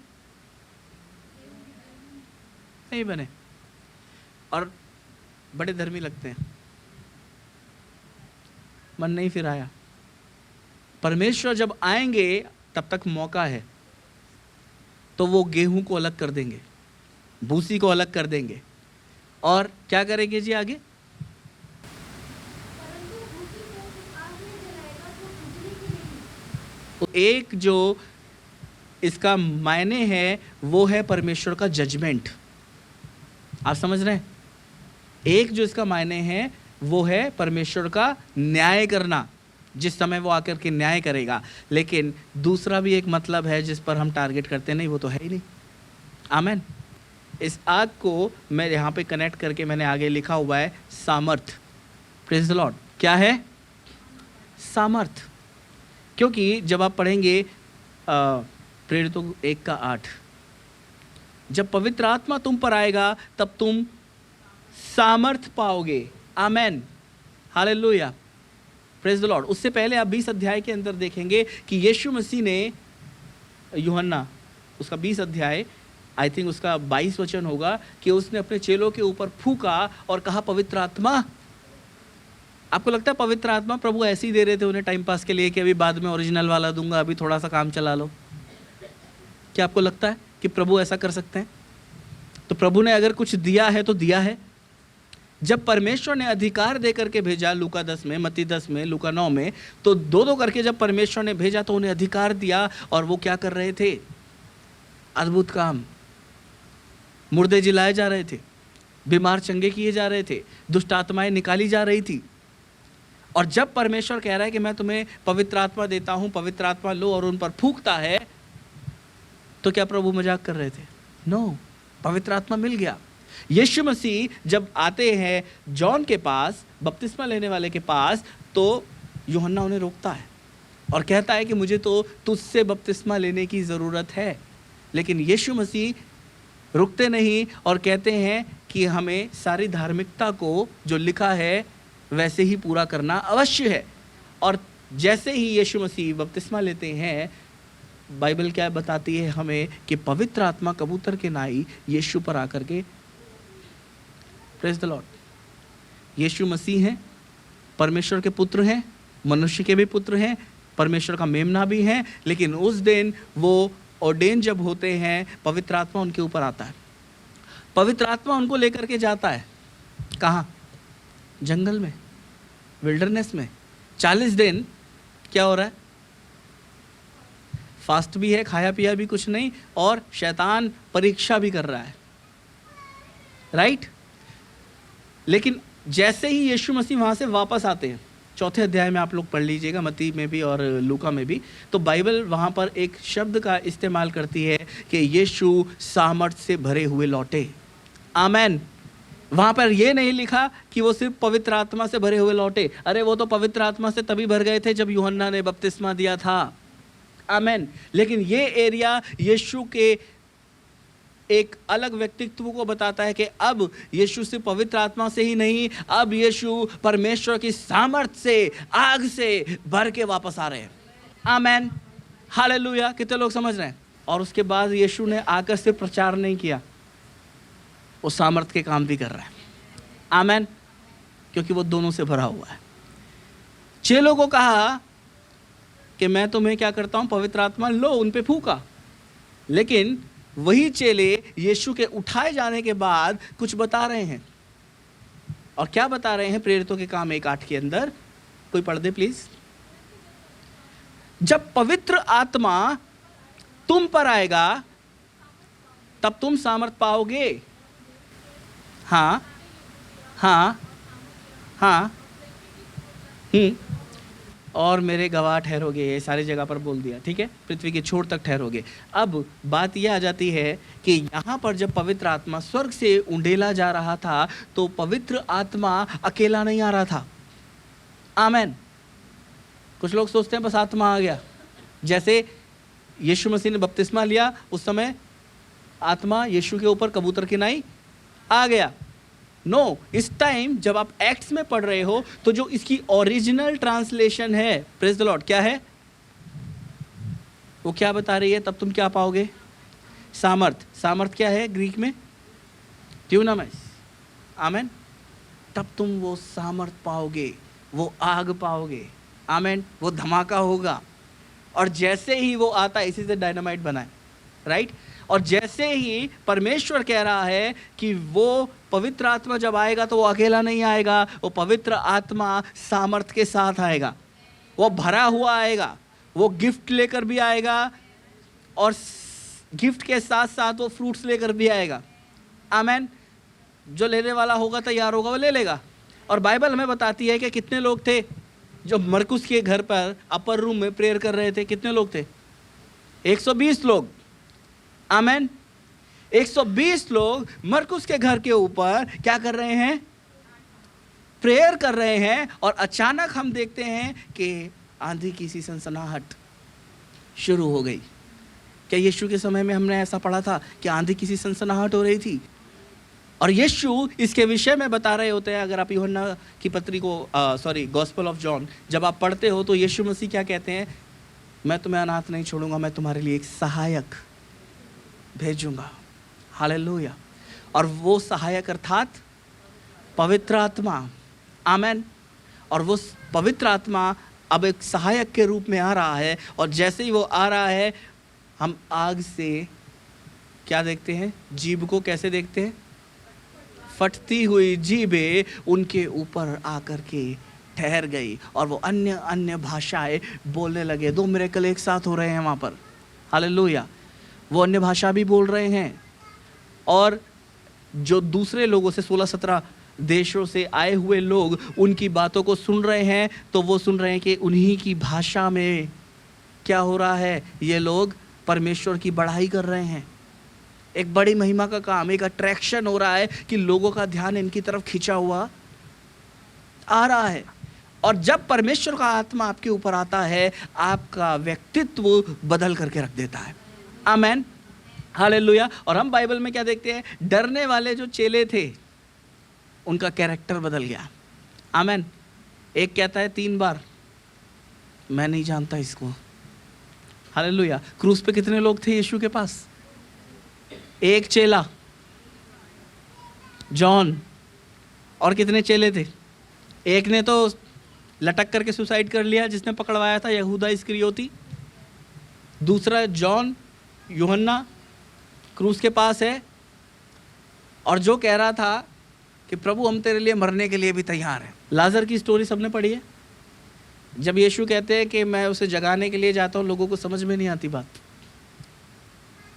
नहीं बने, और बड़े धर्मी लगते हैं, मन नहीं फिर आया। परमेश्वर जब आएंगे तब तक मौका है, तो वो गेहूं को अलग कर देंगे, भूसी को अलग कर देंगे, और क्या करेंगे जी आगे? तो एक जो इसका मायने है वो है परमेश्वर का जजमेंट। आप समझ रहे हैं? एक जो इसका मायने है वो है परमेश्वर का न्याय करना, जिस समय वो आकर के न्याय करेगा। लेकिन दूसरा भी एक मतलब है जिस पर हम टारगेट करते नहीं, वो तो है ही नहीं। आमेन। इस आग को मैं यहाँ पे कनेक्ट करके मैंने आगे लिखा हुआ है सामर्थ। Praise the Lord. क्या है? सामर्थ। क्योंकि जब आप पढ़ेंगे प्रेरितों 1:8, जब पवित्र आत्मा तुम पर आएगा तब तुम सामर्थ पाओगे। आमेन, हालेलुया, प्रेज द लॉर्ड। उससे पहले आप 20 अध्याय के अंदर देखेंगे कि यीशु मसीह ने, यूहन्ना उसका 20 अध्याय, आई थिंक उसका 22 वचन होगा, कि उसने अपने चेलों के ऊपर फूका और कहा पवित्र आत्मा। आपको लगता है पवित्र आत्मा प्रभु ऐसे ही दे रहे थे उन्हें टाइम पास के लिए कि अभी बाद में ओरिजिनल वाला दूंगा, अभी थोड़ा सा काम चला लो? क्या आपको लगता है कि प्रभु ऐसा कर सकते हैं? तो प्रभु ने अगर कुछ दिया है तो दिया है। जब परमेश्वर ने अधिकार दे करके भेजा, लूका 10 में, मत्ती 10 में, लूका 9 में, तो दो दो करके जब परमेश्वर ने भेजा तो उन्हें अधिकार दिया, और वो क्या कर रहे थे? अद्भुत काम। मुर्दे जिलाए जा रहे थे, बीमार चंगे किए जा रहे थे, दुष्ट आत्माएं निकाली जा रही थी। और जब परमेश्वर कह रहा है कि मैं तुम्हें पवित्र आत्मा देता हूं, पवित्र आत्मा लो, और उन पर फूंकता है, तो क्या प्रभु मजाक कर रहे थे? नो, पवित्र आत्मा मिल गया। यीशु मसीह जब आते हैं जॉन के पास, बपतिस्मा लेने वाले के पास, तो यूहन्ना उन्हें रोकता है और कहता है कि मुझे तो तुझसे बपतिस्मा लेने की ज़रूरत है। लेकिन यीशु मसीह रुकते नहीं और कहते हैं कि हमें सारी धार्मिकता को जो लिखा है वैसे ही पूरा करना अवश्य है। और जैसे ही यीशु मसीह बपतिस्मा लेते हैं, बाइबल क्या बताती है हमें कि पवित्र आत्मा कबूतर के नाई यीशु पर आकर के, प्रेज द लॉर्ड, यीशु मसीह हैं, परमेश्वर के पुत्र हैं, मनुष्य के भी पुत्र हैं, परमेश्वर का मेमना भी हैं। लेकिन उस दिन वो ऑर्डेन जब होते हैं, पवित्र आत्मा उनके ऊपर आता है। पवित्र आत्मा उनको लेकर के जाता है कहाँ? जंगल में, विल्डरनेस में। 40 दिन क्या हो रहा है? फास्ट भी है, खाया पिया भी कुछ नहीं, और शैतान परीक्षा भी कर रहा है, राइट? लेकिन जैसे ही यीशु मसीह वहाँ से वापस आते हैं, 4 अध्याय में आप लोग पढ़ लीजिएगा, मत्ती में भी और लूका में भी, तो बाइबल वहाँ पर एक शब्द का इस्तेमाल करती है कि यीशु सामर्थ से भरे हुए लौटे। आमेन। वहाँ पर ये नहीं लिखा कि वो सिर्फ पवित्र आत्मा से भरे हुए लौटे। अरे वो तो पवित्र आत्मा से तभी भर गए थे जब यूहन्ना ने बपतिस्मा दिया था। आमेन। लेकिन ये एरिया यीशु के एक अलग व्यक्तित्व को बताता है कि अब यीशु सिर्फ पवित्र आत्मा से ही नहीं, अब यीशु परमेश्वर की सामर्थ से, आग से भर के वापस आ रहे हैं। आमेन। हालेलुया, कितने लोग समझ रहे हैं? और उसके बाद यीशु ने आकर सिर्फ प्रचार नहीं किया, वो सामर्थ के काम भी कर रहा है। आमेन, क्योंकि वो दोनों से भरा हुआ है। चेलों को कहा कि मैं तुम्हें क्या करता हूं, पवित्र आत्मा लो, उन पे फूका। लेकिन वही चेले यीशु के उठाए जाने के बाद कुछ बता रहे हैं। और क्या बता रहे हैं? प्रेरितों के काम 1:8 के अंदर, कोई पढ़ दे प्लीज। जब पवित्र आत्मा तुम पर आएगा तब तुम सामर्थ पाओगे। हाँ हाँ हाँ, और मेरे गवाह ठहरोगे, ये सारी जगह पर बोल दिया, ठीक है, पृथ्वी के छोर तक ठहरोगे। अब बात यह आ जाती है कि यहाँ पर जब पवित्र आत्मा स्वर्ग से उंडेला जा रहा था तो पवित्र आत्मा अकेला नहीं आ रहा था। आमेन। कुछ लोग सोचते हैं बस आत्मा आ गया, जैसे यीशु मसीह ने बपतिस्मा लिया उस समय आत्मा यीशु के ऊपर कबूतर की नाई आ गया। नो, इस टाइम जब आप एक्ट्स में पढ़ रहे हो तो जो इसकी ओरिजिनल ट्रांसलेशन है, प्रेज द लॉर्ड, क्या है? वो क्या बता रही है? तब तुम क्या पाओगे? सामर्थ। सामर्थ क्या है ग्रीक में? ट्यूनामाइस। आमेन। तब तुम वो सामर्थ पाओगे, वो आग पाओगे। आमेन। वो धमाका होगा। और जैसे ही वो आता है, इसी से डायनामाइट बना है, राइट? और जैसे ही परमेश्वर कह रहा है कि वो पवित्र आत्मा जब आएगा तो वो अकेला नहीं आएगा, वो पवित्र आत्मा सामर्थ के साथ आएगा, वो भरा हुआ आएगा, वो गिफ्ट लेकर भी आएगा और गिफ्ट के साथ साथ वो फ्रूट्स लेकर भी आएगा। आमेन। जो लेने वाला होगा, तैयार होगा, वो ले लेगा। और बाइबल हमें बताती है कि कितने लोग थे जो मरकुस के घर पर अपर रूम में प्रेयर कर रहे थे? कितने लोग थे? 120 लोग। आमेन। 120 लोग मरकुस के घर के ऊपर क्या कर रहे हैं? प्रेयर कर रहे हैं। और अचानक हम देखते हैं कि आंधी की सी सनसनाहट शुरू हो गई। क्या यीशु के समय में हमने ऐसा पढ़ा था कि आंधी की सी सनसनाहट हो रही थी? और यीशु इसके विषय में बता रहे होते हैं। अगर आप यूहन्ना की पत्री को गॉस्पेल ऑफ जॉन जब आप पढ़ते हो तो यीशु मसीह क्या कहते हैं? मैं तुम्हें अनाथ नहीं छोड़ूंगा, मैं तुम्हारे लिए एक सहायक भेजूंगा। हालेलुया। और वो सहायक अर्थात पवित्र आत्मा। आमेन। और वो पवित्र आत्मा अब एक सहायक के रूप में आ रहा है। और जैसे ही वो आ रहा है, हम आग से क्या देखते हैं? जीभ को कैसे देखते हैं? फटती हुई जीभें उनके ऊपर आकर के ठहर गई और वो अन्य अन्य भाषाएं बोलने लगे। 2 मिरेकल एक साथ हो रहे हैं वहाँ पर। हालेलुया। वो अन्य भाषा भी बोल रहे हैं। और जो दूसरे लोगों से 16-17 देशों से आए हुए लोग उनकी बातों को सुन रहे हैं, तो वो सुन रहे हैं कि उन्हीं की भाषा में क्या हो रहा है? ये लोग परमेश्वर की बढ़ाई कर रहे हैं। एक बड़ी महिमा का काम, एक अट्रैक्शन हो रहा है कि लोगों का ध्यान इनकी तरफ खींचा हुआ आ रहा है। और जब परमेश्वर का आत्मा आपके ऊपर आता है, आपका व्यक्तित्व बदल करके रख देता है। आमेन। हालेलुया। और हम बाइबल में क्या देखते हैं? डरने वाले जो चेले थे उनका कैरेक्टर बदल गया। आमेन। एक कहता है 3 बार, मैं नहीं जानता इसको। हालेलुया। क्रूस पे कितने लोग थे यीशु के पास? एक चेला जॉन। और कितने चेले थे? एक ने तो लटक करके सुसाइड कर लिया, जिसने पकड़वाया था, यहूदा इस्करियोती। दूसरा जॉन, यूहन्ना क्रूस के पास है और जो कह रहा था कि प्रभु हम तेरे लिए मरने के लिए भी तैयार हैं। लाजर की स्टोरी सबने पढ़ी है। जब यीशु कहते हैं कि मैं उसे जगाने के लिए जाता हूँ, लोगों को समझ में नहीं आती बात।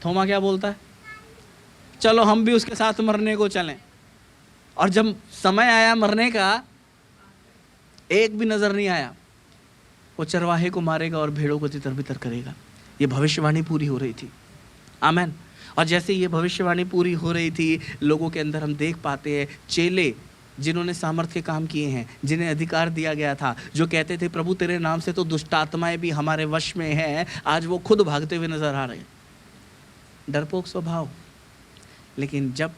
थोमा क्या बोलता है? चलो हम भी उसके साथ मरने को चलें। और जब समय आया मरने का, एक भी नजर नहीं आया। वो चरवाहे को मारेगा और भेड़ों को तितर बितर करेगा। ये भविष्यवाणी पूरी हो रही थी। आमेन। और जैसे ये भविष्यवाणी पूरी हो रही थी, लोगों के अंदर हम देख पाते हैं चेले जिन्होंने सामर्थ्य के काम किए हैं, जिन्हें अधिकार दिया गया था, जो कहते थे प्रभु तेरे नाम से तो दुष्ट आत्माएं भी हमारे वश में हैं, आज वो खुद भागते हुए नजर आ रहे हैं। डरपोक स्वभाव। लेकिन जब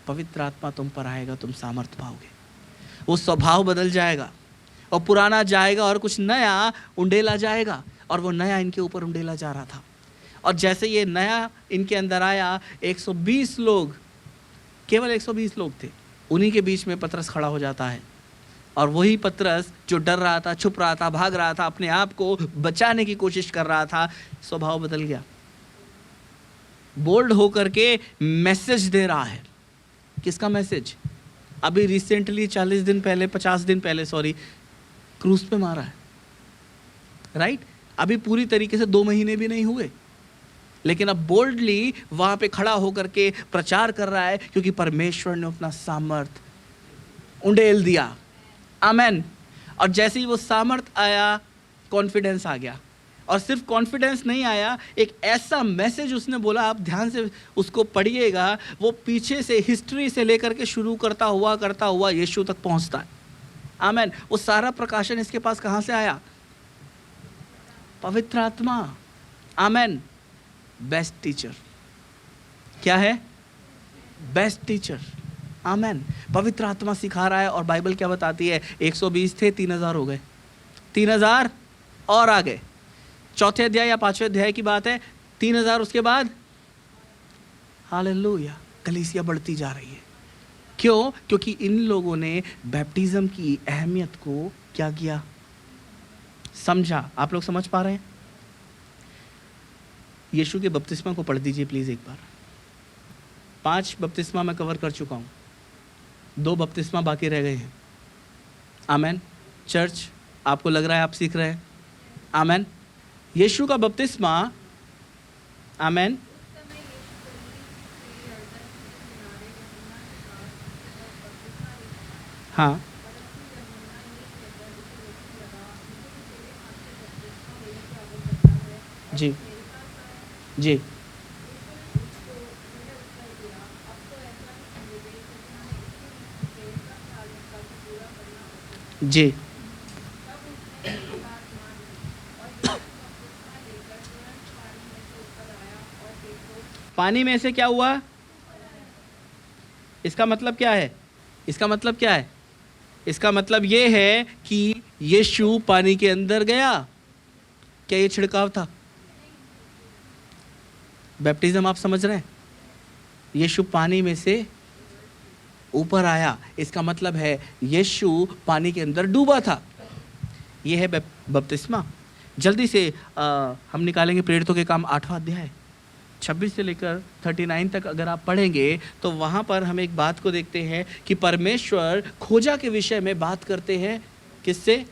पवित्र आत्मा तुम पर आएगा, तुम सामर्थ्य पाओगे। वो स्वभाव बदल जाएगा और पुराना जाएगा और कुछ नया उंडेला जाएगा। और वो नया इनके ऊपर उंडेला जा रहा था। और जैसे ये नया इनके अंदर आया, 120 लोग, केवल 120 लोग थे, उन्हीं के बीच में पतरस खड़ा हो जाता है। और वही पतरस जो डर रहा था, छुप रहा था, भाग रहा था, अपने आप को बचाने की कोशिश कर रहा था, स्वभाव बदल गया, बोल्ड होकर के मैसेज दे रहा है। किसका मैसेज? अभी रिसेंटली 40 दिन पहले, 50 दिन पहले सॉरी, क्रूस पे मारा है, राइट? अभी पूरी तरीके से 2 महीने भी नहीं हुए, लेकिन अब बोल्डली वहां पे खड़ा होकर के प्रचार कर रहा है, क्योंकि परमेश्वर ने अपना सामर्थ उंडेल दिया। आमेन। और जैसे ही वो सामर्थ आया, कॉन्फिडेंस आ गया। और सिर्फ कॉन्फिडेंस नहीं आया, एक ऐसा मैसेज उसने बोला, आप ध्यान से उसको पढ़िएगा, वो पीछे से हिस्ट्री से लेकर के शुरू करता हुआ यीशु तक पहुंचता है। आमेन। वो सारा प्रकाशन इसके पास कहां से आया? पवित्र आत्मा। आमेन। बेस्ट टीचर क्या है? Best teacher. आमेन। पवित्र आत्मा सिखा रहा है। और बाइबल क्या बताती है? 120 थे, 3000 हो गए, 3000 और आ गए। 4 अध्याय या 5वें अध्याय की बात है, 3000 उसके बाद। हालेलुया। कलीसिया बढ़ती जा रही है। क्यों? क्योंकि इन लोगों ने बैप्टिज्म की अहमियत को क्या किया? समझा। आप लोग समझ पा रहे हैं? यीशु के बपतिस्मा को पढ़ दीजिए प्लीज एक बार। 5 बपतिस्मा मैं कवर कर चुका हूं, 2 बपतिस्मा बाकी रह गए हैं। आमेन। चर्च, आपको लग रहा है आप सीख रहे हैं? आमेन। यीशु का बपतिस्मा, आमेन, हाँ, जी जी जी। पानी में से क्या हुआ? इसका मतलब क्या है? इसका मतलब क्या है? इसका मतलब ये है कि यीशु पानी के अंदर गया। क्या ये छिड़काव था? बैप्टिज्म आप समझ रहे हैं? यीशु पानी में से ऊपर आया, इसका मतलब है यीशु पानी के अंदर डूबा था। यह है बपतिस्मा। जल्दी से हम निकालेंगे प्रेरितों के काम 8वां अध्याय 26 से लेकर 39 तक। अगर आप पढ़ेंगे तो वहाँ पर हम एक बात को देखते हैं कि परमेश्वर खोजा के विषय में बात करते हैं। किससे?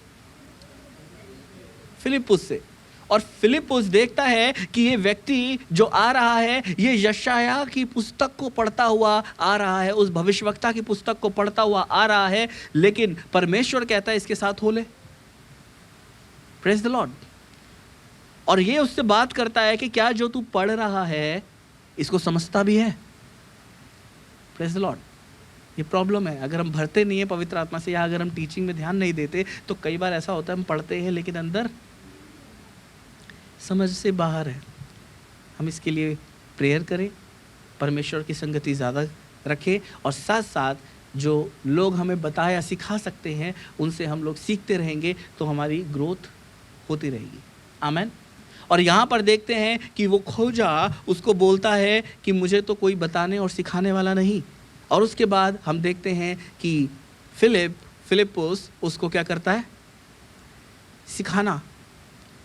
फिलिप्पुस से। और फिलिप्पुस देखता है कि ये व्यक्ति जो आ रहा है, ये यशायाह की पुस्तक को पढ़ता हुआ आ रहा है, उस भविष्यवक्ता की पुस्तक को पढ़ता हुआ आ रहा है, लेकिन परमेश्वर कहता है इसके साथ हो ले। Praise the Lord. और ये उससे बात करता है कि क्या जो तू पढ़ रहा है इसको समझता भी है? Praise the Lord. ये प्रॉब्लम है, अगर हम भरते नहीं है पवित्र आत्मा से, या अगर हम टीचिंग में ध्यान नहीं देते, तो कई बार ऐसा होता है हम पढ़ते हैं लेकिन अंदर समझ से बाहर है। हम इसके लिए प्रेयर करें, परमेश्वर की संगति ज़्यादा रखें, और साथ साथ जो लोग हमें बता या सिखा सकते हैं उनसे हम लोग सीखते रहेंगे, तो हमारी ग्रोथ होती रहेगी। आमेन। और यहाँ पर देखते हैं कि वो खोजा उसको बोलता है कि मुझे तो कोई बताने और सिखाने वाला नहीं। और उसके बाद हम देखते हैं कि फिलिप्पुस उसको क्या करता है? सिखाना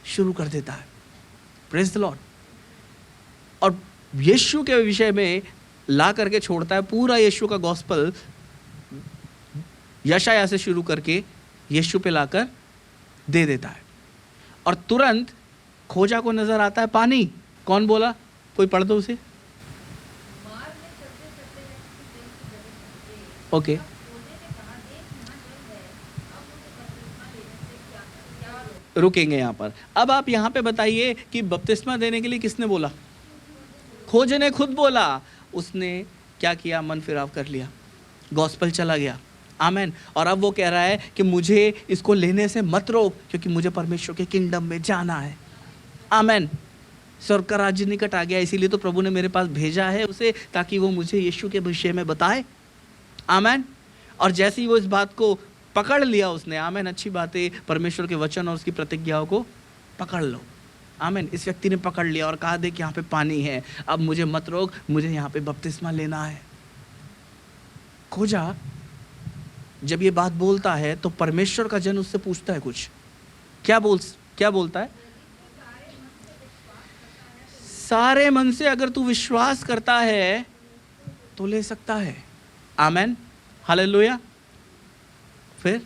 शुरू कर देता है। Praise the Lord. और यीशु के विषय में ला करके छोड़ता है। पूरा यीशु का गॉस्पल यशायाह से शुरू करके यीशु पे लाकर दे देता है। और तुरंत खोजा को नजर आता है पानी। कौन बोला? कोई पढ़ दो उसे। ओके। रुकेंगे यहाँ पर। अब आप यहाँ पे बताइए कि बपतिस्मा देने के लिए किसने बोला? खोज ने खुद बोला। उसने क्या किया? मन फिराव कर लिया, गॉस्पल चला गया। आमेन। और अब वो कह रहा है कि मुझे इसको लेने से मत रोक, क्योंकि मुझे परमेश्वर के किंगडम में जाना है। आमेन। स्वर्ग का राज्य निकट आ गया, इसीलिए तो प्रभु ने मेरे पास भेजा है उसे, ताकि वो मुझे यीशु के विषय में बताए। आमेन। और जैसे ही वो इस बात को पकड़ लिया उसने, आमेन, अच्छी बात है, परमेश्वर के वचन और उसकी प्रतिज्ञाओं को पकड़ लो। आमीन। इस व्यक्ति ने पकड़ लिया और कहा देख यहाँ पे पानी है, अब मुझे मत रोक, मुझे यहाँ पे बपतिस्मा लेना है। खोजा जब ये बात बोलता है तो परमेश्वर का जन उससे पूछता है कुछ, क्या बोलता है? सारे मन से अगर तू विश्वास करता है तो ले सकता है। आमेन, हालेलुया। फिर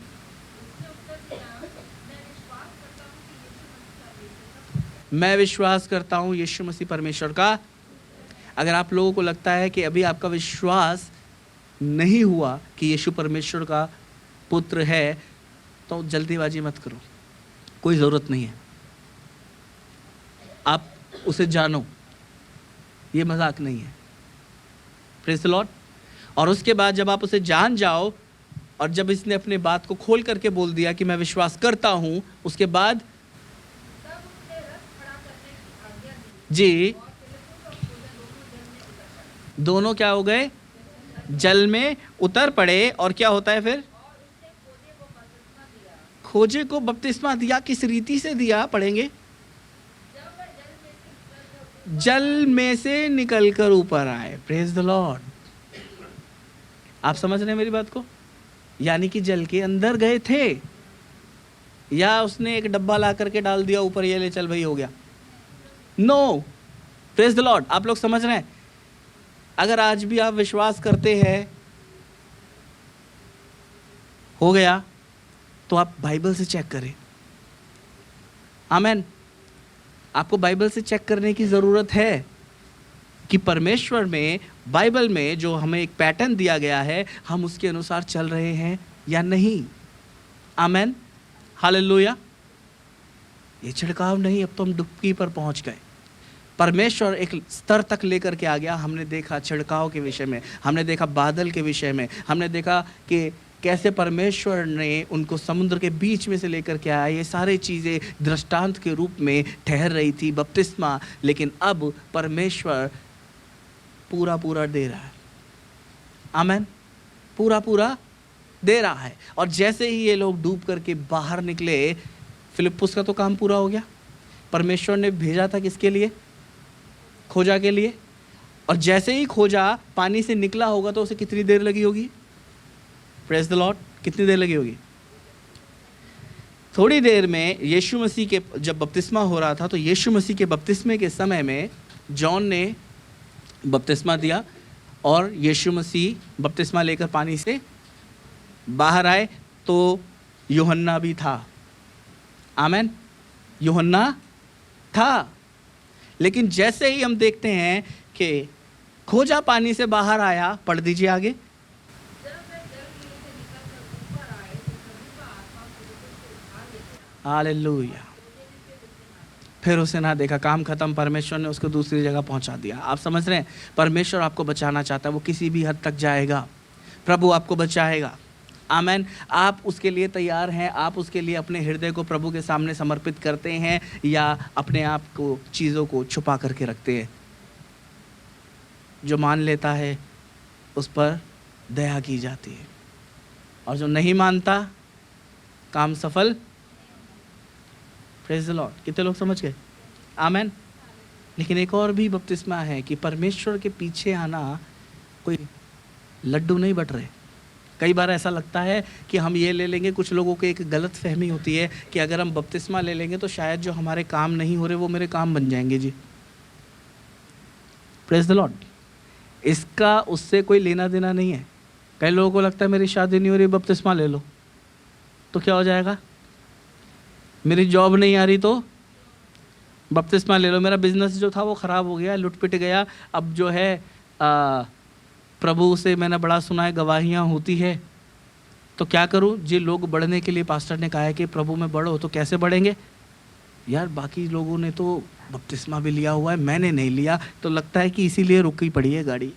मैं विश्वास करता हूं यीशु मसीह परमेश्वर का। अगर आप लोगों को लगता है कि अभी आपका विश्वास नहीं हुआ कि यीशु परमेश्वर का पुत्र है, तो जल्दीबाजी मत करो, कोई ज़रूरत नहीं है। आप उसे जानो, ये मजाक नहीं है। Praise the Lord. और उसके बाद जब आप उसे जान जाओ और जब इसने अपने बात को खोल करके बोल दिया कि मैं विश्वास करता हूं, उसके बाद जी दोनों क्या हो गए? जल में उतर पड़े। और क्या होता है फिर? खोजे को बपतिस्मा दिया। किस रीति से दिया? पढ़ेंगे। जल में से निकलकर ऊपर आए। Praise the Lord. आप समझ रहे हैं मेरी बात को? यानी कि जल के अंदर गए थे, या उसने एक डब्बा ला करके डाल दिया ऊपर, ये ले चल भाई हो गया? नो। Praise the Lord. आप लोग समझ रहे हैं? अगर आज भी आप विश्वास करते हैं हो गया, तो आप बाइबल से चेक करें। आमेन। आपको बाइबल से चेक करने की ज़रूरत है कि परमेश्वर में, बाइबल में जो हमें एक पैटर्न दिया गया है, हम उसके अनुसार चल रहे हैं या नहीं। आमेन, हालेलुया। ये छिड़काव नहीं, अब तो हम डुबकी पर पहुंच गए। परमेश्वर एक स्तर तक लेकर के आ गया। हमने देखा छिड़काव के विषय में, हमने देखा बादल के विषय में, हमने देखा कि कैसे परमेश्वर ने उनको समुद्र के बीच में से लेकर के आया। ये सारी चीज़ें दृष्टांत के रूप में ठहर रही थी, बपतिस्मा। लेकिन अब परमेश्वर पूरा पूरा दे रहा है। आमेन, पूरा पूरा दे रहा है। और जैसे ही ये लोग डूब करके बाहर निकले, फिलिप्पुस का तो काम पूरा हो गया। परमेश्वर ने भेजा था किसके लिए? खोजा के लिए। और जैसे ही खोजा पानी से निकला होगा तो उसे कितनी देर लगी होगी? Praise the Lord. कितनी देर लगी होगी? थोड़ी देर में। यीशु मसीह के जब बपतिस्मा हो रहा था, तो यीशु मसीह के बपतिस्मे के समय में जॉन ने बपतिस्मा दिया और यीशु मसीह बपतिस्मा लेकर पानी से बाहर आए, तो यूहन्ना भी था। आमेन, यूहन्ना था। लेकिन जैसे ही हम देखते हैं कि खोजा पानी से बाहर आया, पढ़ दीजिए आगे। हालेलुया। फिर उसे ना देखा, काम खत्म। परमेश्वर ने उसको दूसरी जगह पहुंचा दिया। आप समझ रहे हैं? परमेश्वर आपको बचाना चाहता है, वो किसी भी हद तक जाएगा। प्रभु आपको बचाएगा। आमेन। आप उसके लिए तैयार हैं? आप उसके लिए अपने हृदय को प्रभु के सामने समर्पित करते हैं, या अपने आप को, चीज़ों को छुपा करके रखते हैं? जो मान लेता है उस पर दया की जाती है, और जो नहीं मानता, काम सफल। Praise the Lord. कितने लोग समझ गए? आमेन। लेकिन एक और भी बपतिस्मा है कि परमेश्वर के पीछे आना कोई लड्डू नहीं बट रहे। कई बार ऐसा लगता है कि हम ये ले लेंगे। कुछ लोगों को एक गलत फहमी होती है कि अगर हम बपतिस्मा ले लेंगे तो शायद जो हमारे काम नहीं हो रहे वो मेरे काम बन जाएंगे। जी, प्रेज द लॉर्ड। इसका उससे कोई लेना देना नहीं है। कई लोगों को लगता है मेरी शादी नहीं हो रही, बपतिस्मा ले लो तो क्या हो जाएगा? मेरी जॉब नहीं आ रही तो बपतिस्मा ले लो। मेरा बिजनेस जो था वो ख़राब हो गया, लुट पिट गया। अब जो है प्रभु से मैंने बड़ा सुना है गवाहियाँ होती है, तो क्या करूं? जी, लोग बढ़ने के लिए पास्टर ने कहा है कि प्रभु में बढ़ो। तो कैसे बढ़ेंगे यार? बाकी लोगों ने तो बपतिस्मा भी लिया हुआ है, मैंने नहीं लिया, तो लगता है कि इसीलिए रुकी पड़ी है गाड़ी।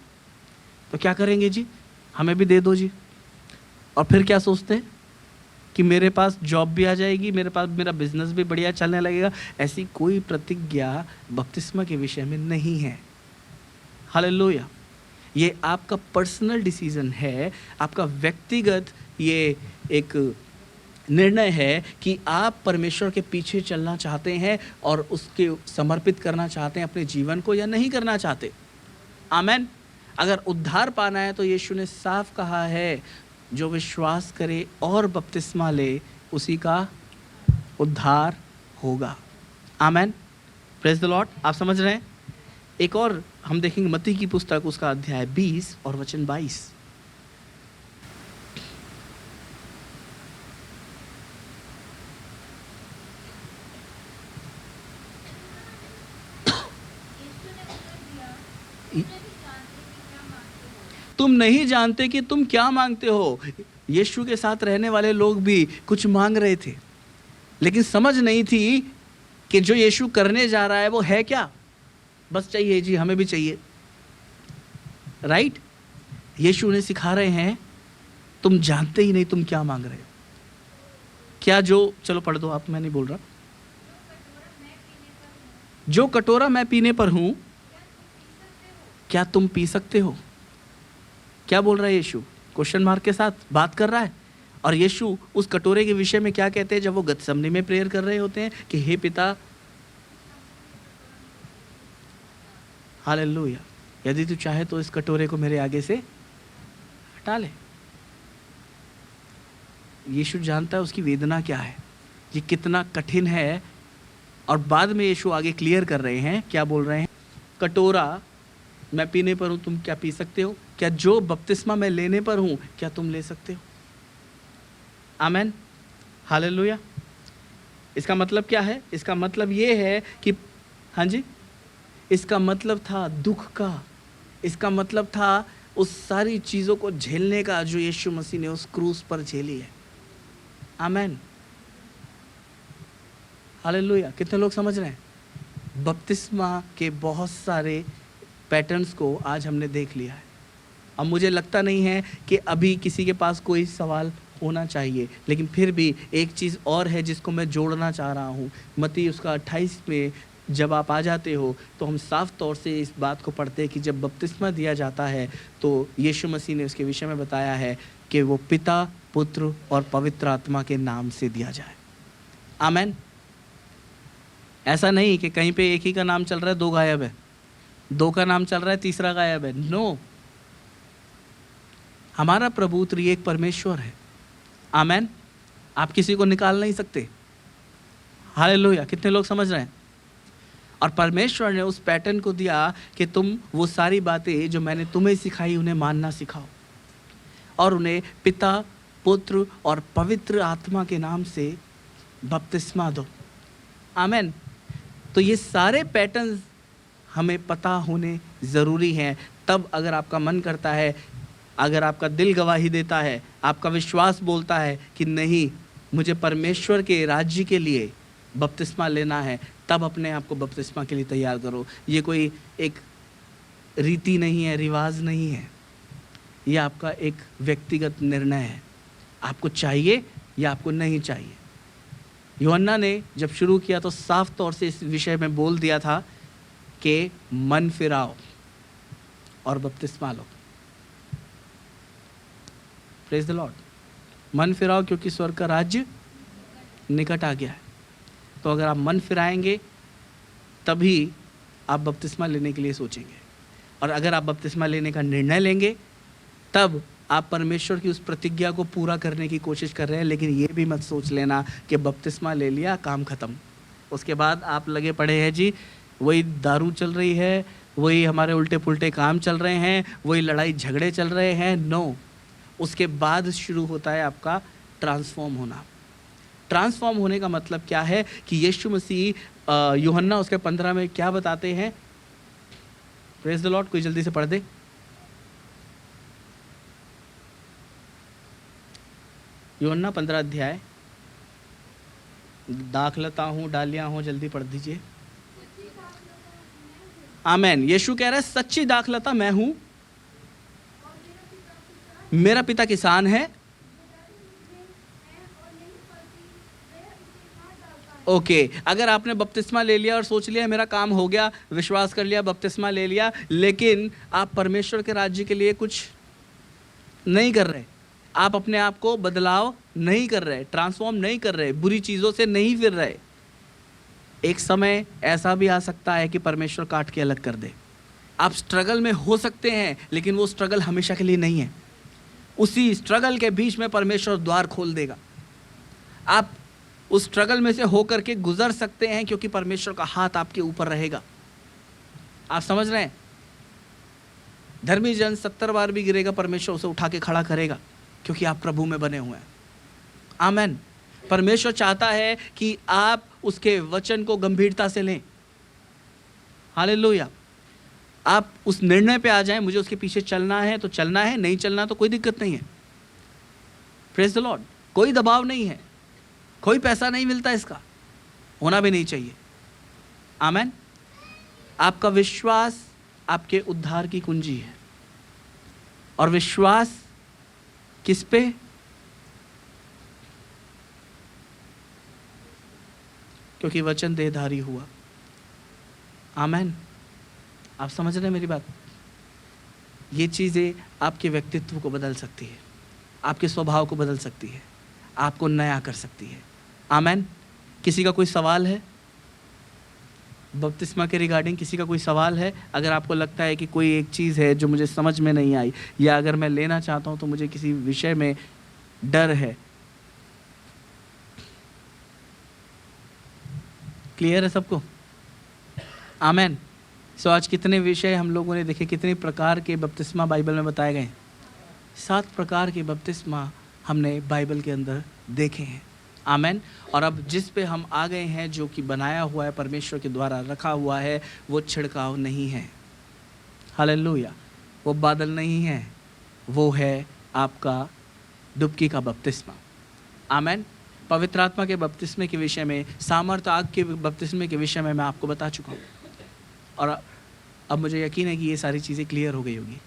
तो क्या करेंगे जी? हमें भी दे दो जी। और फिर क्या सोचते हैं कि मेरे पास जॉब भी आ जाएगी, मेरे पास मेरा बिजनेस भी बढ़िया चलने लगेगा। ऐसी कोई प्रतिज्ञा बपतिस्मा के विषय में नहीं है। हालेलुया। ये आपका पर्सनल डिसीजन है, आपका व्यक्तिगत ये एक निर्णय है कि आप परमेश्वर के पीछे चलना चाहते हैं और उसके समर्पित करना चाहते हैं अपने जीवन को, या नहीं करना चाहते। आमेन। अगर उद्धार पाना है तो यीशु ने साफ कहा है, जो विश्वास करे और बपतिस्मा ले उसी का उद्धार होगा। आमेन। Praise the Lord. आप समझ रहे हैं? एक और हम देखेंगे मत्ती की पुस्तक, उसका अध्याय 20 और वचन 22। तुम नहीं जानते कि तुम क्या मांगते हो। यीशु के साथ रहने वाले लोग भी कुछ मांग रहे थे, लेकिन समझ नहीं थी कि जो यीशु करने जा रहा है वो है क्या। बस चाहिए जी, हमें भी चाहिए, राइट। यीशु उन्हें सिखा रहे हैं, तुम जानते ही नहीं तुम क्या मांग रहे हो। क्या जो, चलो पढ़ दो आप, मैं नहीं बोल रहा। जो कटोरा मैं पीने पर हूं, क्या तुम पी सकते हो? क्या बोल रहा है यीशु? क्वेश्चन मार्क के साथ बात कर रहा है। और यीशु उस कटोरे के विषय में क्या कहते हैं जब वो गतसमनी में प्रेयर कर रहे होते हैं कि हे पिता, हालेलुया, यदि तू चाहे तो इस कटोरे को मेरे आगे से हटा ले। यीशु जानता है उसकी वेदना क्या है, ये कितना कठिन है। और बाद में यीशु आगे क्लियर कर रहे हैं, क्या बोल रहे हैं? कटोरा मैं पीने पर हूं, तुम क्या पी सकते हो? क्या जो बपतिस्मा मैं लेने पर हूं, क्या तुम ले सकते हो? आमेन। हालेलुया। इसका मतलब क्या है? इसका मतलब ये है कि, हाँ जी, इसका मतलब था दुख का, इसका मतलब था उस सारी चीज़ों को झेलने का जो यीशु मसीह ने उस क्रूस पर झेली है। आमेन। हालेलुया। कितने लोग समझ रहे हैं? बपतिस्मा के बहुत सारे पैटर्न्स को आज हमने देख लिया है। अब मुझे लगता नहीं है कि अभी किसी के पास कोई सवाल होना चाहिए, लेकिन फिर भी एक चीज़ और है जिसको मैं जोड़ना चाह रहा हूँ। मत्ती उसका 28 में जब आप आ जाते हो तो हम साफ तौर से इस बात को पढ़ते हैं कि जब बपतिस्मा दिया जाता है तो यीशु मसीह ने उसके विषय में बताया है कि वो पिता, पुत्र और पवित्र आत्मा के नाम से दिया जाए। आमेन। ऐसा नहीं कि कहीं पे एक ही का नाम चल रहा है, दो गायब है, दो का नाम चल रहा है, तीसरा गायब है। नो, हमारा प्रभु त्रिएक परमेश्वर है। आमेन। आप किसी को निकाल नहीं सकते। हालेलुया। कितने लोग समझ रहे हैं? और परमेश्वर ने उस पैटर्न को दिया कि तुम वो सारी बातें जो मैंने तुम्हें सिखाई उन्हें मानना सिखाओ और उन्हें पिता, पुत्र और पवित्र आत्मा के नाम से बपतिस्मा दो। आमेन। तो ये सारे पैटर्न्स हमें पता होने ज़रूरी हैं। तब अगर आपका मन करता है, अगर आपका दिल गवाही देता है, आपका विश्वास बोलता है कि नहीं, मुझे परमेश्वर के राज्य के लिए बपतिस्मा लेना है, तब अपने आप को बपतिस्मा के लिए तैयार करो। ये कोई एक रीति नहीं है, रिवाज नहीं है, ये आपका एक व्यक्तिगत निर्णय है। आपको चाहिए या आपको नहीं चाहिए। यूहन्ना ने जब शुरू किया तो साफ तौर से इस विषय में बोल दिया था कि मन फिराओ और बपतिस्मा लो। Praise the Lord. मन फिराओ क्योंकि स्वर्ग का राज्य निकट आ गया है। तो अगर आप मन फिराएंगे तभी आप बपतिस्मा लेने के लिए सोचेंगे, और अगर आप बपतिस्मा लेने का निर्णय लेंगे तब आप परमेश्वर की उस प्रतिज्ञा को पूरा करने की कोशिश कर रहे हैं। लेकिन ये भी मत सोच लेना कि बपतिस्मा ले लिया, काम खत्म, उसके बाद आप लगे पड़े हैं जी, वही दारू चल रही है, वही हमारे उल्टे पुल्टे काम चल रहे हैं, वही लड़ाई झगड़े चल रहे हैं। नो, उसके बाद शुरू होता है आपका ट्रांसफॉर्म होना। ट्रांसफॉर्म होने का मतलब क्या है कि यीशु मसीह यूहन्ना उसके 15 में क्या बताते हैं? Praise the Lord. कोई जल्दी से पढ़ दे। यूहन्ना 15 अध्याय। दाखलता हूँ, डालियाँ हूँ, जल्दी पढ़ दीजिए। आमेन। यीशु कह रहा है सच्ची दाखलता मैं हूँ, मेरा पिता किसान है। ओके, अगर आपने बपतिस्मा ले लिया और सोच लिया मेरा काम हो गया, विश्वास कर लिया, बपतिस्मा ले लिया, लेकिन आप परमेश्वर के राज्य के लिए कुछ नहीं कर रहे, आप अपने आप को बदलाव नहीं कर रहे, ट्रांसफॉर्म नहीं कर रहे, बुरी चीज़ों से नहीं फिर रहे। एक समय ऐसा भी आ सकता है कि परमेश्वर काट के अलग कर दे। आप स्ट्रगल में हो सकते हैं, लेकिन वो स्ट्रगल हमेशा के लिए नहीं है। उसी स्ट्रगल के बीच में परमेश्वर द्वार खोल देगा। आप उस स्ट्रगल में से होकर के गुजर सकते हैं, क्योंकि परमेश्वर का हाथ आपके ऊपर रहेगा। आप समझ रहे हैं? धर्मी जन 70 बार भी गिरेगा, परमेश्वर उसे उठा के खड़ा करेगा, क्योंकि आप प्रभु में बने हुए हैं। आमेन। परमेश्वर चाहता है कि आप उसके वचन को गंभीरता से लें। हालेलुया। आप उस निर्णय पे आ जाएं, मुझे उसके पीछे चलना है तो चलना है, नहीं चलना तो कोई दिक्कत नहीं है। Praise the Lord. कोई दबाव नहीं है, कोई पैसा नहीं मिलता इसका, होना भी नहीं चाहिए। आमेन। आपका विश्वास आपके उद्धार की कुंजी है। और विश्वास किस पे? क्योंकि वचन देहधारी हुआ। आमेन। आप समझ रहे हैं मेरी बात? ये चीज़ें आपके व्यक्तित्व को बदल सकती है, आपके स्वभाव को बदल सकती है, आपको नया कर सकती है। आमेन। किसी का कोई सवाल है बपतिस्मा के रिगार्डिंग? किसी का कोई सवाल है? अगर आपको लगता है कि कोई एक चीज़ है जो मुझे समझ में नहीं आई, या अगर मैं लेना चाहता हूँ तो मुझे किसी विषय में डर है, क्लियर है सबको? आमेन। सो आज कितने विषय हम लोगों ने देखे, कितने प्रकार के बपतिस्मा बाइबल में बताए गए? 7 प्रकार के बपतिस्मा हमने बाइबल के अंदर देखे हैं। आमेन। और अब जिस पे हम आ गए हैं, जो कि बनाया हुआ है, परमेश्वर के द्वारा रखा हुआ है, वो छिड़काव नहीं है। हालेलुया। वो बादल नहीं है, वो है आपका डुबकी का बपतिस्मा। आमेन। पवित्र आत्मा के बपतिस्मे के विषय में, सामर्थ आग के बपतिस्मे के विषय में मैं आपको बता चुका हूँ, और अब मुझे यकीन है कि ये सारी चीज़ें क्लियर हो गई होगी।